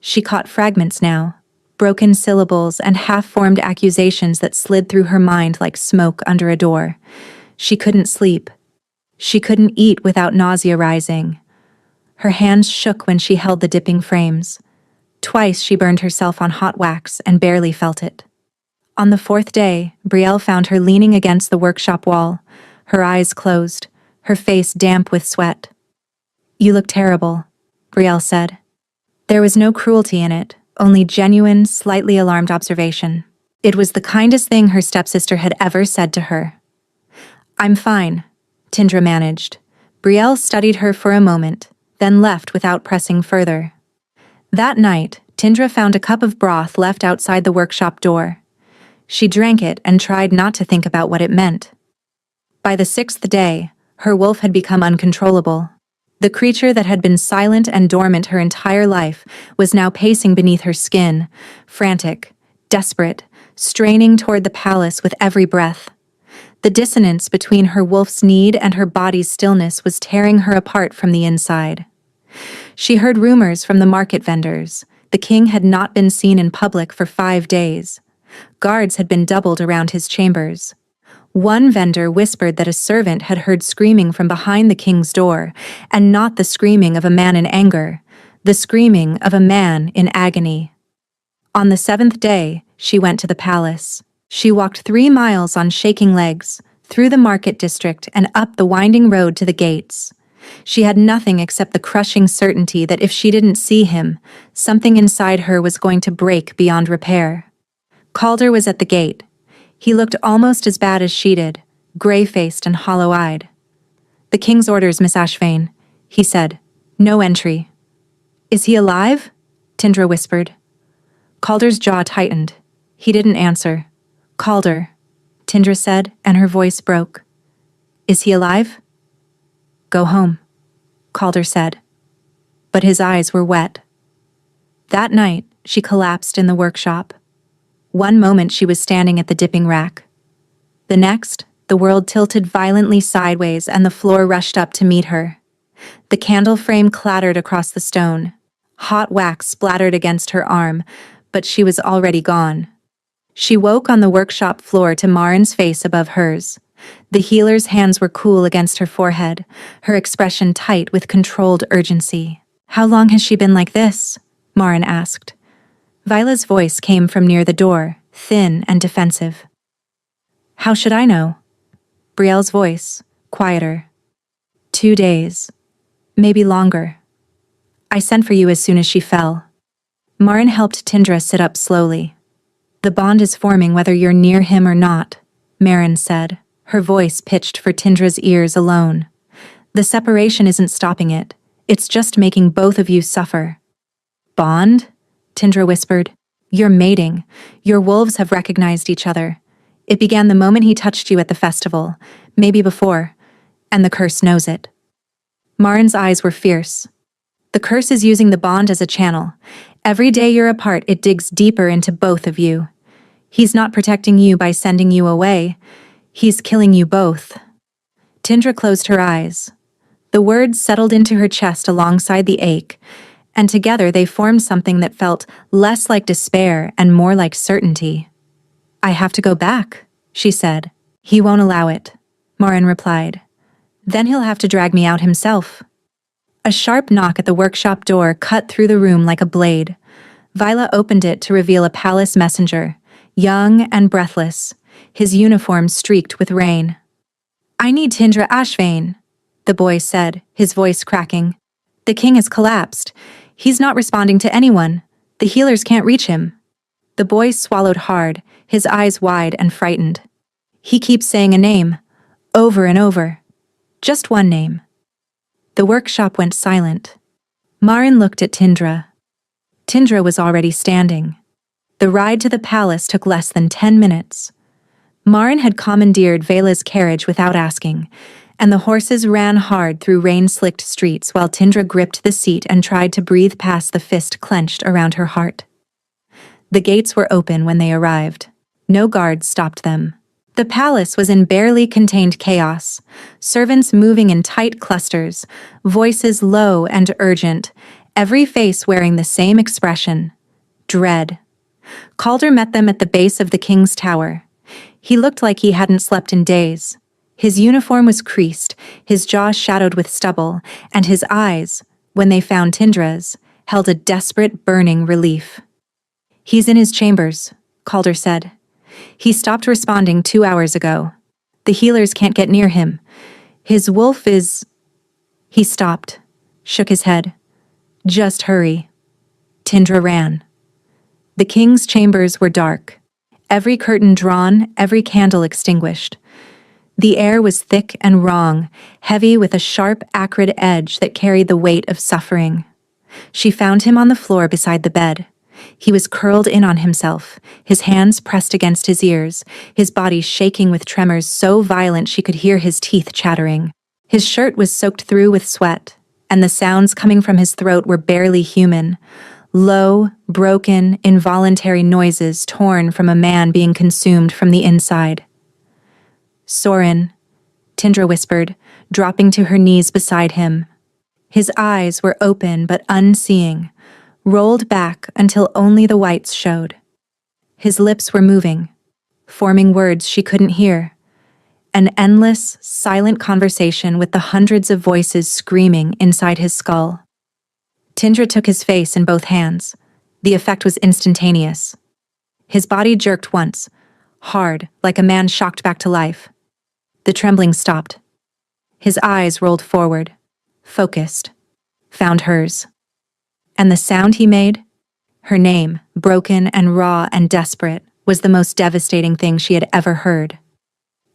She caught fragments now, broken syllables and half-formed accusations that slid through her mind like smoke under a door. She couldn't sleep. She couldn't eat without nausea rising. Her hands shook when she held the dipping frames. Twice she burned herself on hot wax and barely felt it. On the fourth day, Brielle found her leaning against the workshop wall, her eyes closed, her face damp with sweat. "You look terrible," Brielle said. There was no cruelty in it, only genuine, slightly alarmed observation. It was the kindest thing her stepsister had ever said to her. "I'm fine," Tindra managed. Brielle studied her for a moment, then left without pressing further. That night, Tindra found a cup of broth left outside the workshop door. She drank it and tried not to think about what it meant. By the 6th day, her wolf had become uncontrollable. The creature that had been silent and dormant her entire life was now pacing beneath her skin, frantic, desperate, straining toward the palace with every breath. The dissonance between her wolf's need and her body's stillness was tearing her apart from the inside. She heard rumors from the market vendors. The king had not been seen in public for 5 days. Guards had been doubled around his chambers. One vendor whispered that a servant had heard screaming from behind the king's door, and not the screaming of a man in anger, the screaming of a man in agony. On the 7th day, she went to the palace. She walked 3 miles on shaking legs, through the market district and up the winding road to the gates. She had nothing except the crushing certainty that if she didn't see him, something inside her was going to break beyond repair. Calder was at the gate. He looked almost as bad as she did, gray-faced and hollow-eyed. "The king's orders, Miss Ashvane," he said. "No entry." "Is he alive?" Tindra whispered. Calder's jaw tightened. He didn't answer. "Calder," Tindra said, and her voice broke. Is he alive? Go home, Calder said. But his eyes were wet. That night, she collapsed in the workshop. One moment she was standing at the dipping rack. The next, the world tilted violently sideways and the floor rushed up to meet her. The candle frame clattered across the stone. Hot wax splattered against her arm, but she was already gone. She woke on the workshop floor to Marin's face above hers. The healer's hands were cool against her forehead, her expression tight with controlled urgency. How long has she been like this? Marin asked. Vila's voice came from near the door, thin and defensive. How should I know? Brielle's voice, quieter. 2 days. Maybe longer. I sent for you as soon as she fell. Marin helped Tindra sit up slowly. The bond is forming whether you're near him or not, Marin said, her voice pitched for Tindra's ears alone. The separation isn't stopping it. It's just making both of you suffer. Bond? Tindra whispered. You're mating. Your wolves have recognized each other. It began the moment he touched you at the festival, maybe before, and the curse knows it. Marin's eyes were fierce. The curse is using the bond as a channel. Every day you're apart, it digs deeper into both of you. He's not protecting you by sending you away. He's killing you both. Tindra closed her eyes. The words settled into her chest alongside the ache, and together they formed something that felt less like despair and more like certainty. I have to go back, she said. He won't allow it, Marin replied. Then he'll have to drag me out himself. A sharp knock at the workshop door cut through the room like a blade. Vila opened it to reveal a palace messenger, young and breathless, his uniform streaked with rain. I need Tindra Ashvane, the boy said, his voice cracking. The king has collapsed. He's not responding to anyone. The healers can't reach him. The boy swallowed hard, his eyes wide and frightened. He keeps saying a name, over and over. Just one name. The workshop went silent. Marin looked at Tindra. Tindra was already standing. The ride to the palace took less than 10 minutes. Marin had commandeered Vela's carriage without asking, and the horses ran hard through rain-slicked streets while Tindra gripped the seat and tried to breathe past the fist clenched around her heart. The gates were open when they arrived. No guards stopped them. The palace was in barely contained chaos, servants moving in tight clusters, voices low and urgent, every face wearing the same expression, dread. Calder met them at the base of the king's tower. He looked like he hadn't slept in days. His uniform was creased, his jaw shadowed with stubble, and his eyes, when they found Tindra's, held a desperate, burning relief. He's in his chambers, Calder said. He stopped responding 2 hours ago. The healers can't get near him. His wolf is... He stopped, shook his head. Just hurry. Tindra ran. The king's chambers were dark. Every curtain drawn, every candle extinguished. The air was thick and wrong, heavy with a sharp, acrid edge that carried the weight of suffering. She found him on the floor beside the bed. He was curled in on himself, his hands pressed against his ears, his body shaking with tremors so violent she could hear his teeth chattering. His shirt was soaked through with sweat, and the sounds coming from his throat were barely human. Low, broken, involuntary noises torn from a man being consumed from the inside. Sorin, Tindra whispered, dropping to her knees beside him. His eyes were open but unseeing, rolled back until only the whites showed. His lips were moving, forming words she couldn't hear. An endless, silent conversation with the hundreds of voices screaming inside his skull. Tindra took his face in both hands. The effect was instantaneous. His body jerked once, hard, like a man shocked back to life. The trembling stopped. His eyes rolled forward, focused, found hers. And the sound he made, her name, broken and raw and desperate, was the most devastating thing she had ever heard.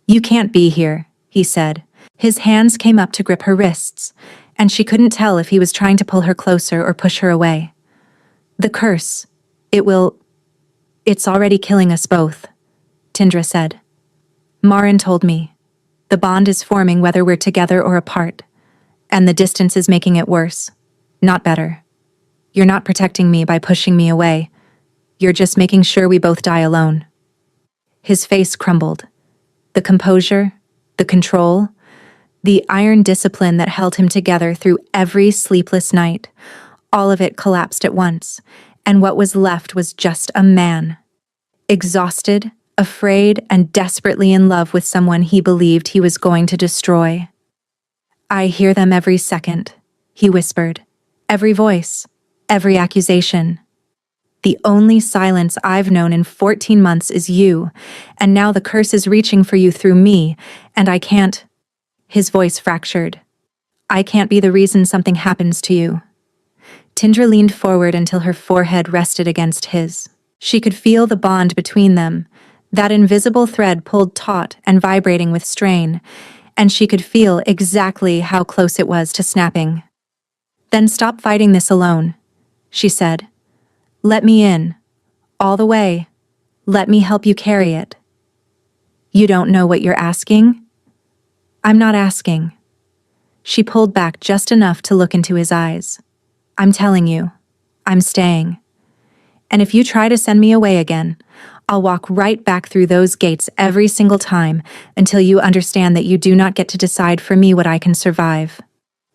You can't be here, he said. His hands came up to grip her wrists, and she couldn't tell if he was trying to pull her closer or push her away. The curse, it's already killing us both, Tindra said. Marin told me. The bond is forming whether we're together or apart. And the distance is making it worse, not better. You're not protecting me by pushing me away. You're just making sure we both die alone. His face crumbled. The composure, the control, the iron discipline that held him together through every sleepless night, all of it collapsed at once, and what was left was just a man. Exhausted, afraid, and desperately in love with someone he believed he was going to destroy. I hear them every second, he whispered. Every voice, every accusation. The only silence I've known in 14 months is you, and now the curse is reaching for you through me, and I can't. His voice fractured. I can't be the reason something happens to you. Tindra leaned forward until her forehead rested against his. She could feel the bond between them, that invisible thread pulled taut and vibrating with strain, and she could feel exactly how close it was to snapping. Then stop fighting this alone, she said. Let me in. All the way. Let me help you carry it. You don't know what you're asking? I'm not asking. She pulled back just enough to look into his eyes. I'm telling you, I'm staying. And if you try to send me away again, I'll walk right back through those gates every single time until you understand that you do not get to decide for me what I can survive.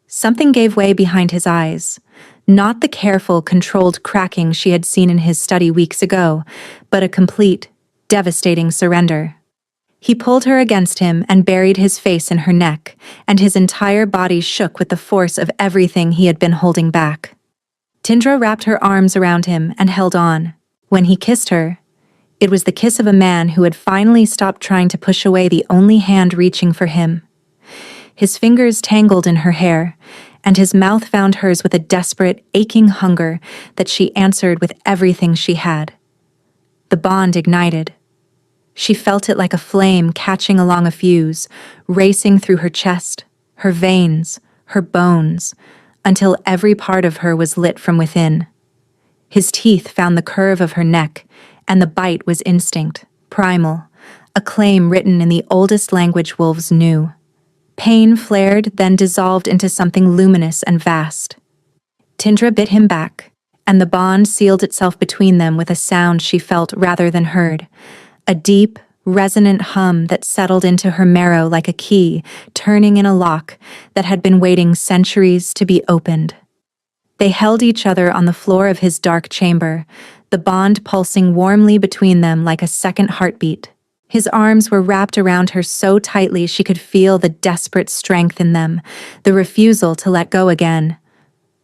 Something gave way behind his eyes. Not the careful, controlled cracking she had seen in his study weeks ago, but a complete, devastating surrender. He pulled her against him and buried his face in her neck, and his entire body shook with the force of everything he had been holding back. Tindra wrapped her arms around him and held on. When he kissed her, it was the kiss of a man who had finally stopped trying to push away the only hand reaching for him. His fingers tangled in her hair, and his mouth found hers with a desperate, aching hunger that she answered with everything she had. The bond ignited. She felt it like a flame catching along a fuse, racing through her chest, her veins, her bones, until every part of her was lit from within. His teeth found the curve of her neck, and the bite was instinct, primal, a claim written in the oldest language wolves knew. Pain flared, then dissolved into something luminous and vast. Tindra bit him back, and the bond sealed itself between them with a sound she felt rather than heard, a deep, resonant hum that settled into her marrow like a key turning in a lock that had been waiting centuries to be opened. They held each other on the floor of his dark chamber, the bond pulsing warmly between them like a second heartbeat. His arms were wrapped around her so tightly she could feel the desperate strength in them, the refusal to let go again.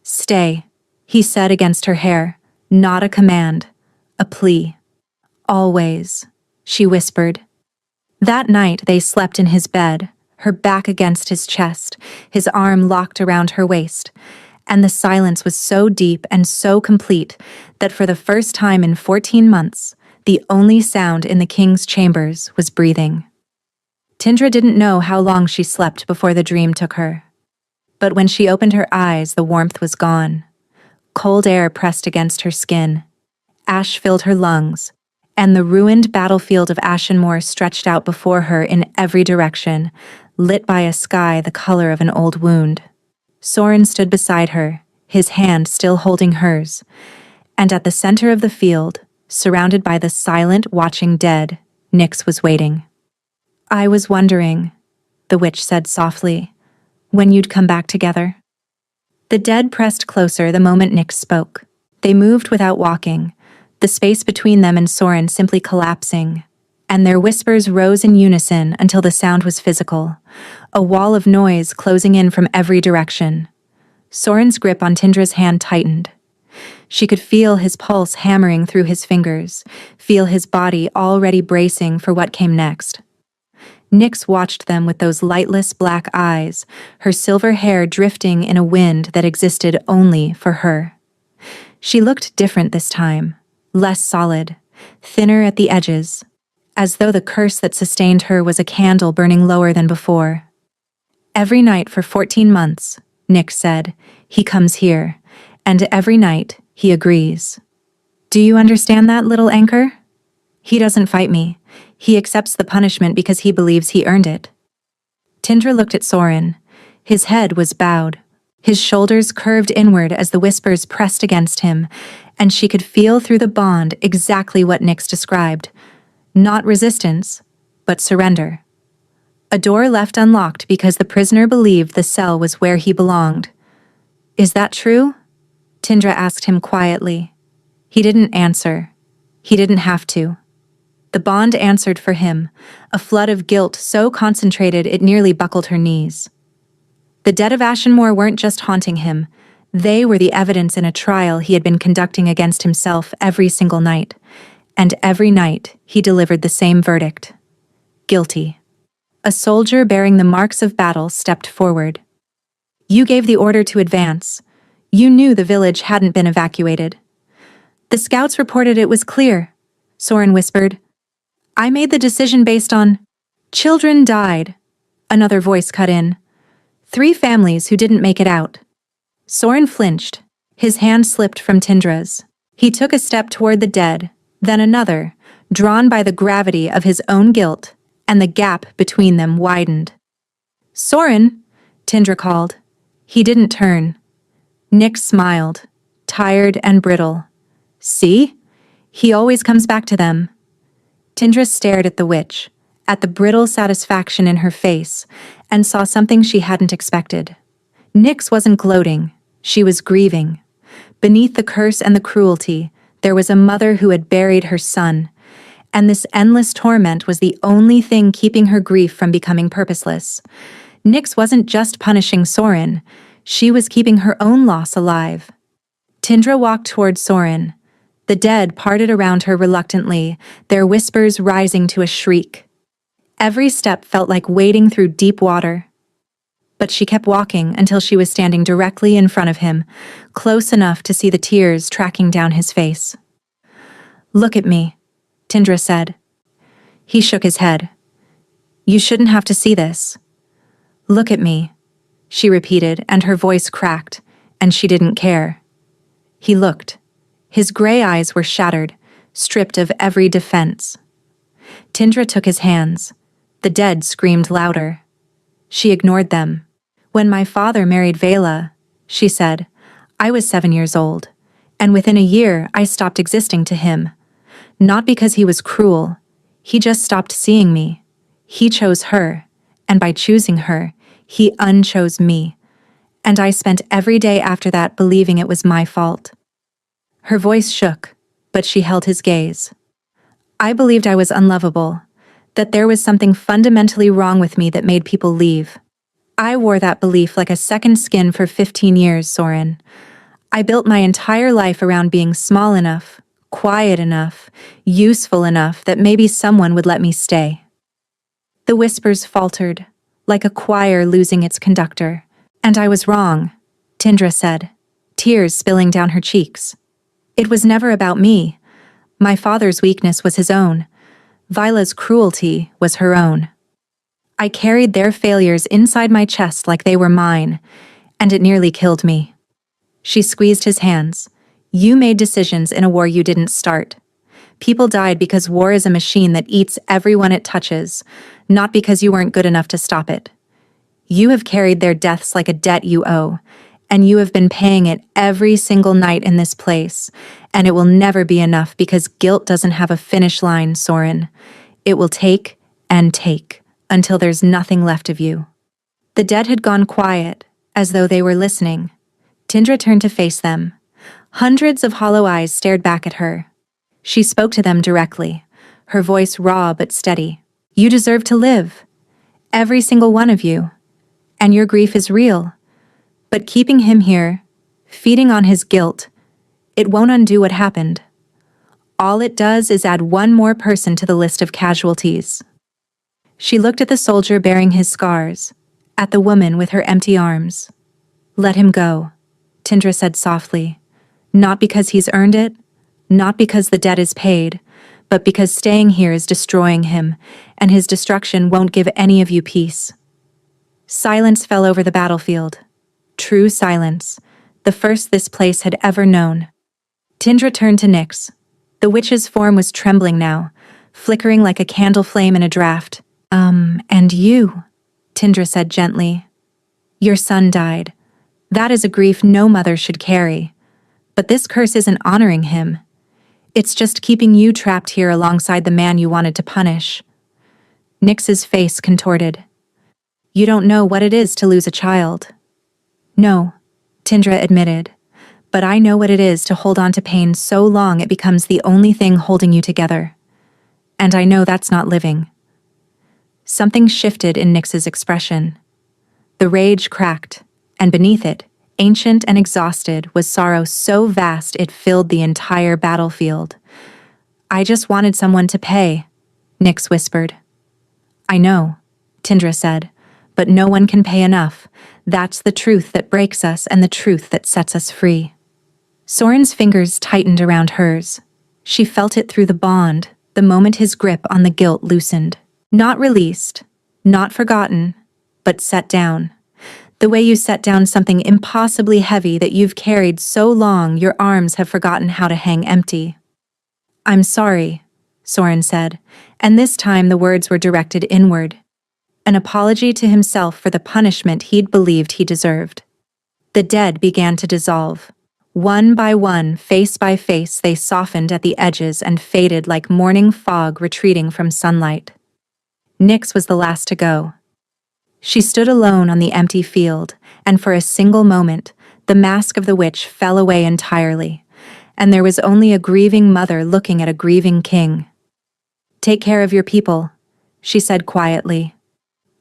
Stay, he said against her hair, not a command, a plea. Always, she whispered. That night they slept in his bed, her back against his chest, his arm locked around her waist, and the silence was so deep and so complete that for the first time in 14 months, the only sound in the king's chambers was breathing. Tindra didn't know how long she slept before the dream took her. But when she opened her eyes, the warmth was gone. Cold air pressed against her skin. Ash filled her lungs, and the ruined battlefield of Ashenmoor stretched out before her in every direction, lit by a sky the color of an old wound. Soren stood beside her, his hand still holding hers, and at the center of the field, surrounded by the silent, watching dead, Nyx was waiting. I was wondering, the witch said softly, when you'd come back together. The dead pressed closer the moment Nyx spoke. They moved without walking, the space between them and Soren simply collapsing, and their whispers rose in unison until the sound was physical, a wall of noise closing in from every direction. Soren's grip on Tindra's hand tightened. She could feel his pulse hammering through his fingers, feel his body already bracing for what came next. Nyx watched them with those lightless black eyes, her silver hair drifting in a wind that existed only for her. She looked different this time, less solid, thinner at the edges, as though the curse that sustained her was a candle burning lower than before. Every night for 14 months, Nyx said, he comes here, and every night he agrees. Do you understand that, little anchor? He doesn't fight me, He accepts the punishment because he believes he earned it. Tindra looked at Soren. His head was bowed. His shoulders curved inward as the whispers pressed against him, and she could feel through the bond exactly what Nyx described. Not resistance, but surrender. A door left unlocked because the prisoner believed the cell was where he belonged. "Is that true?" Tindra asked him quietly. He didn't answer. He didn't have to. The bond answered for him, a flood of guilt so concentrated it nearly buckled her knees. The dead of Ashenmore weren't just haunting him. They were the evidence in a trial he had been conducting against himself every single night. And every night he delivered the same verdict. Guilty. A soldier bearing the marks of battle stepped forward. "You gave the order to advance. You knew the village hadn't been evacuated." "The scouts reported it was clear," Soren whispered. "I made the decision based on—" "Children died," another voice cut in. 3 families who didn't make it out. Soren flinched. His hand slipped from Tindra's. He took a step toward the dead, then another, drawn by the gravity of his own guilt, and the gap between them widened. "Soren," Tindra called. He didn't turn. Nyx smiled, tired and brittle. "See? He always comes back to them." Tindra stared at the witch, at the brittle satisfaction in her face, and saw something she hadn't expected. Nyx wasn't gloating, she was grieving. Beneath the curse and the cruelty, there was a mother who had buried her son, and this endless torment was the only thing keeping her grief from becoming purposeless. Nyx wasn't just punishing Soren, she was keeping her own loss alive. Tindra walked toward Soren. The dead parted around her reluctantly, their whispers rising to a shriek. Every step felt like wading through deep water. But she kept walking until she was standing directly in front of him, close enough to see the tears tracking down his face. "Look at me," Tindra said. He shook his head. "You shouldn't have to see this." "Look at me," she repeated, and her voice cracked, and she didn't care. He looked. His gray eyes were shattered, stripped of every defense. Tindra took his hands. The dead screamed louder. She ignored them. "When my father married Vela," she said, "I was 7 years old, and within a year I stopped existing to him. Not because he was cruel. He just stopped seeing me. He chose her, and by choosing her, he unchose me. And I spent every day after that believing it was my fault." Her voice shook, but she held his gaze. "I believed I was unlovable, that there was something fundamentally wrong with me that made people leave. I wore that belief like a second skin for 15 years, Soren. I built my entire life around being small enough, quiet enough, useful enough that maybe someone would let me stay." The whispers faltered, like a choir losing its conductor. "And I was wrong," Tindra said, tears spilling down her cheeks. "It was never about me. My father's weakness was his own. Vila's cruelty was her own. I carried their failures inside my chest like they were mine, and it nearly killed me." She squeezed his hands. "You made decisions in a war you didn't start. People died because war is a machine that eats everyone it touches, not because you weren't good enough to stop it. You have carried their deaths like a debt you owe, and you have been paying it every single night in this place, and it will never be enough because guilt doesn't have a finish line, Soren. It will take and take until there's nothing left of you." The dead had gone quiet, as though they were listening. Tindra turned to face them. Hundreds of hollow eyes stared back at her. She spoke to them directly, her voice raw but steady. "You deserve to live. Every single one of you. And your grief is real. But keeping him here, feeding on his guilt, it won't undo what happened. All it does is add one more person to the list of casualties." She looked at the soldier bearing his scars, at the woman with her empty arms. "Let him go," Tindra said softly. "Not because he's earned it, not because the debt is paid, but because staying here is destroying him, and his destruction won't give any of you peace." Silence fell over the battlefield. True silence, the first this place had ever known. Tindra turned to Nyx. The witch's form was trembling now, flickering like a candle flame in a draft. And you, Tindra said gently. Your son died. That is a grief no mother should carry. But this curse isn't honoring him. It's just keeping you trapped here alongside the man you wanted to punish. Nyx's face contorted. You don't know what it is to lose a child. No, Tindra admitted. But I know what it is to hold on to pain so long it becomes the only thing holding you together. And I know that's not living. Something shifted in Nyx's expression. The rage cracked, and beneath it, ancient and exhausted, was sorrow so vast it filled the entire battlefield. I just wanted someone to pay, Nyx whispered. I know, Tindra said, but no one can pay enough. That's the truth that breaks us and the truth that sets us free. Soren's fingers tightened around hers. She felt it through the bond, the moment his grip on the guilt loosened. Not released, not forgotten, but set down. The way you set down something impossibly heavy that you've carried so long your arms have forgotten how to hang empty. I'm sorry, Soren said, and this time the words were directed inward. An apology to himself for the punishment he'd believed he deserved. The dead began to dissolve. One by one, face by face, they softened at the edges and faded like morning fog retreating from sunlight. Nyx was the last to go. She stood alone on the empty field, and for a single moment, the mask of the witch fell away entirely, and there was only a grieving mother looking at a grieving king. Take care of your people, she said quietly.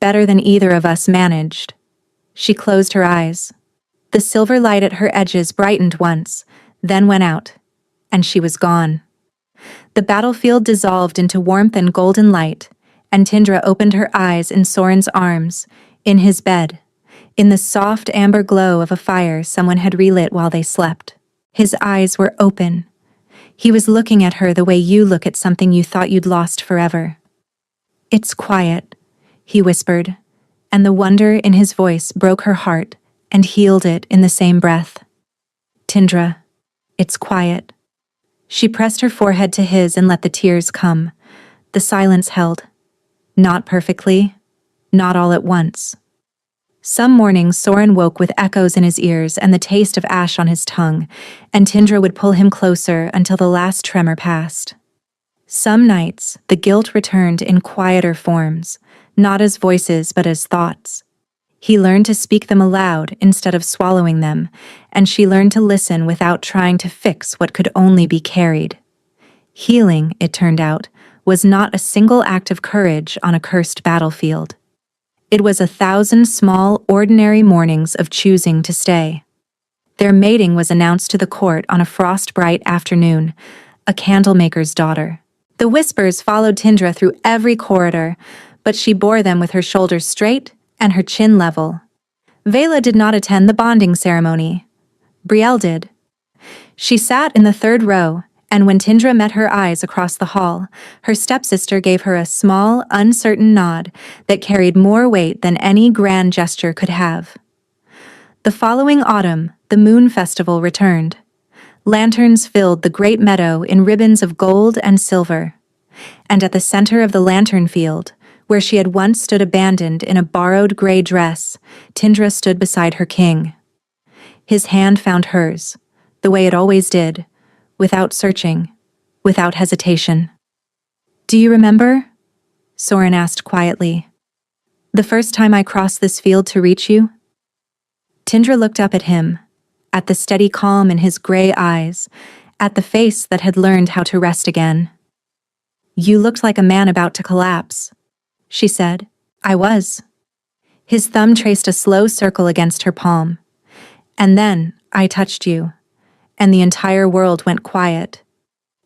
Better than either of us managed. She closed her eyes. The silver light at her edges brightened once, then went out, and she was gone. The battlefield dissolved into warmth and golden light, and Tindra opened her eyes in Soren's arms, in his bed, in the soft amber glow of a fire someone had relit while they slept. His eyes were open. He was looking at her the way you look at something you thought you'd lost forever. It's quiet, he whispered, and the wonder in his voice broke her heart and healed it in the same breath. Tindra, it's quiet. She pressed her forehead to his and let the tears come. The silence held. Not perfectly, not all at once. Some mornings Soren woke with echoes in his ears and the taste of ash on his tongue, and Tindra would pull him closer until the last tremor passed. Some nights, the guilt returned in quieter forms, not as voices but as thoughts. He learned to speak them aloud instead of swallowing them, and she learned to listen without trying to fix what could only be carried. Healing, it turned out, was not a single act of courage on a cursed battlefield. It was 1,000 small, ordinary mornings of choosing to stay. Their mating was announced to the court on a frost-bright afternoon, a candlemaker's daughter. The whispers followed Tindra through every corridor, but she bore them with her shoulders straight and her chin level. Vela did not attend the bonding ceremony. Brielle did. She sat in the third row, and when Tindra met her eyes across the hall, her stepsister gave her a small, uncertain nod that carried more weight than any grand gesture could have. The following autumn, the Moon Festival returned. Lanterns filled the great meadow in ribbons of gold and silver. And at the center of the lantern field, where she had once stood abandoned in a borrowed gray dress, Tindra stood beside her king. His hand found hers, the way it always did, without searching, without hesitation. Do you remember? Soren asked quietly. The first time I crossed this field to reach you? Tindra looked up at him, at the steady calm in his gray eyes, at the face that had learned how to rest again. You looked like a man about to collapse, she said. I was. His thumb traced a slow circle against her palm. And then I touched you, and the entire world went quiet.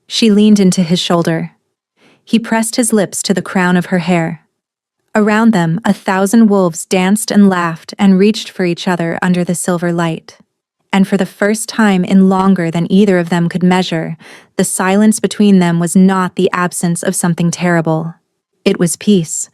She leaned into his shoulder. He pressed his lips to the crown of her hair. Around them, 1,000 wolves danced and laughed and reached for each other under the silver light. And for the first time in longer than either of them could measure, the silence between them was not the absence of something terrible. It was peace,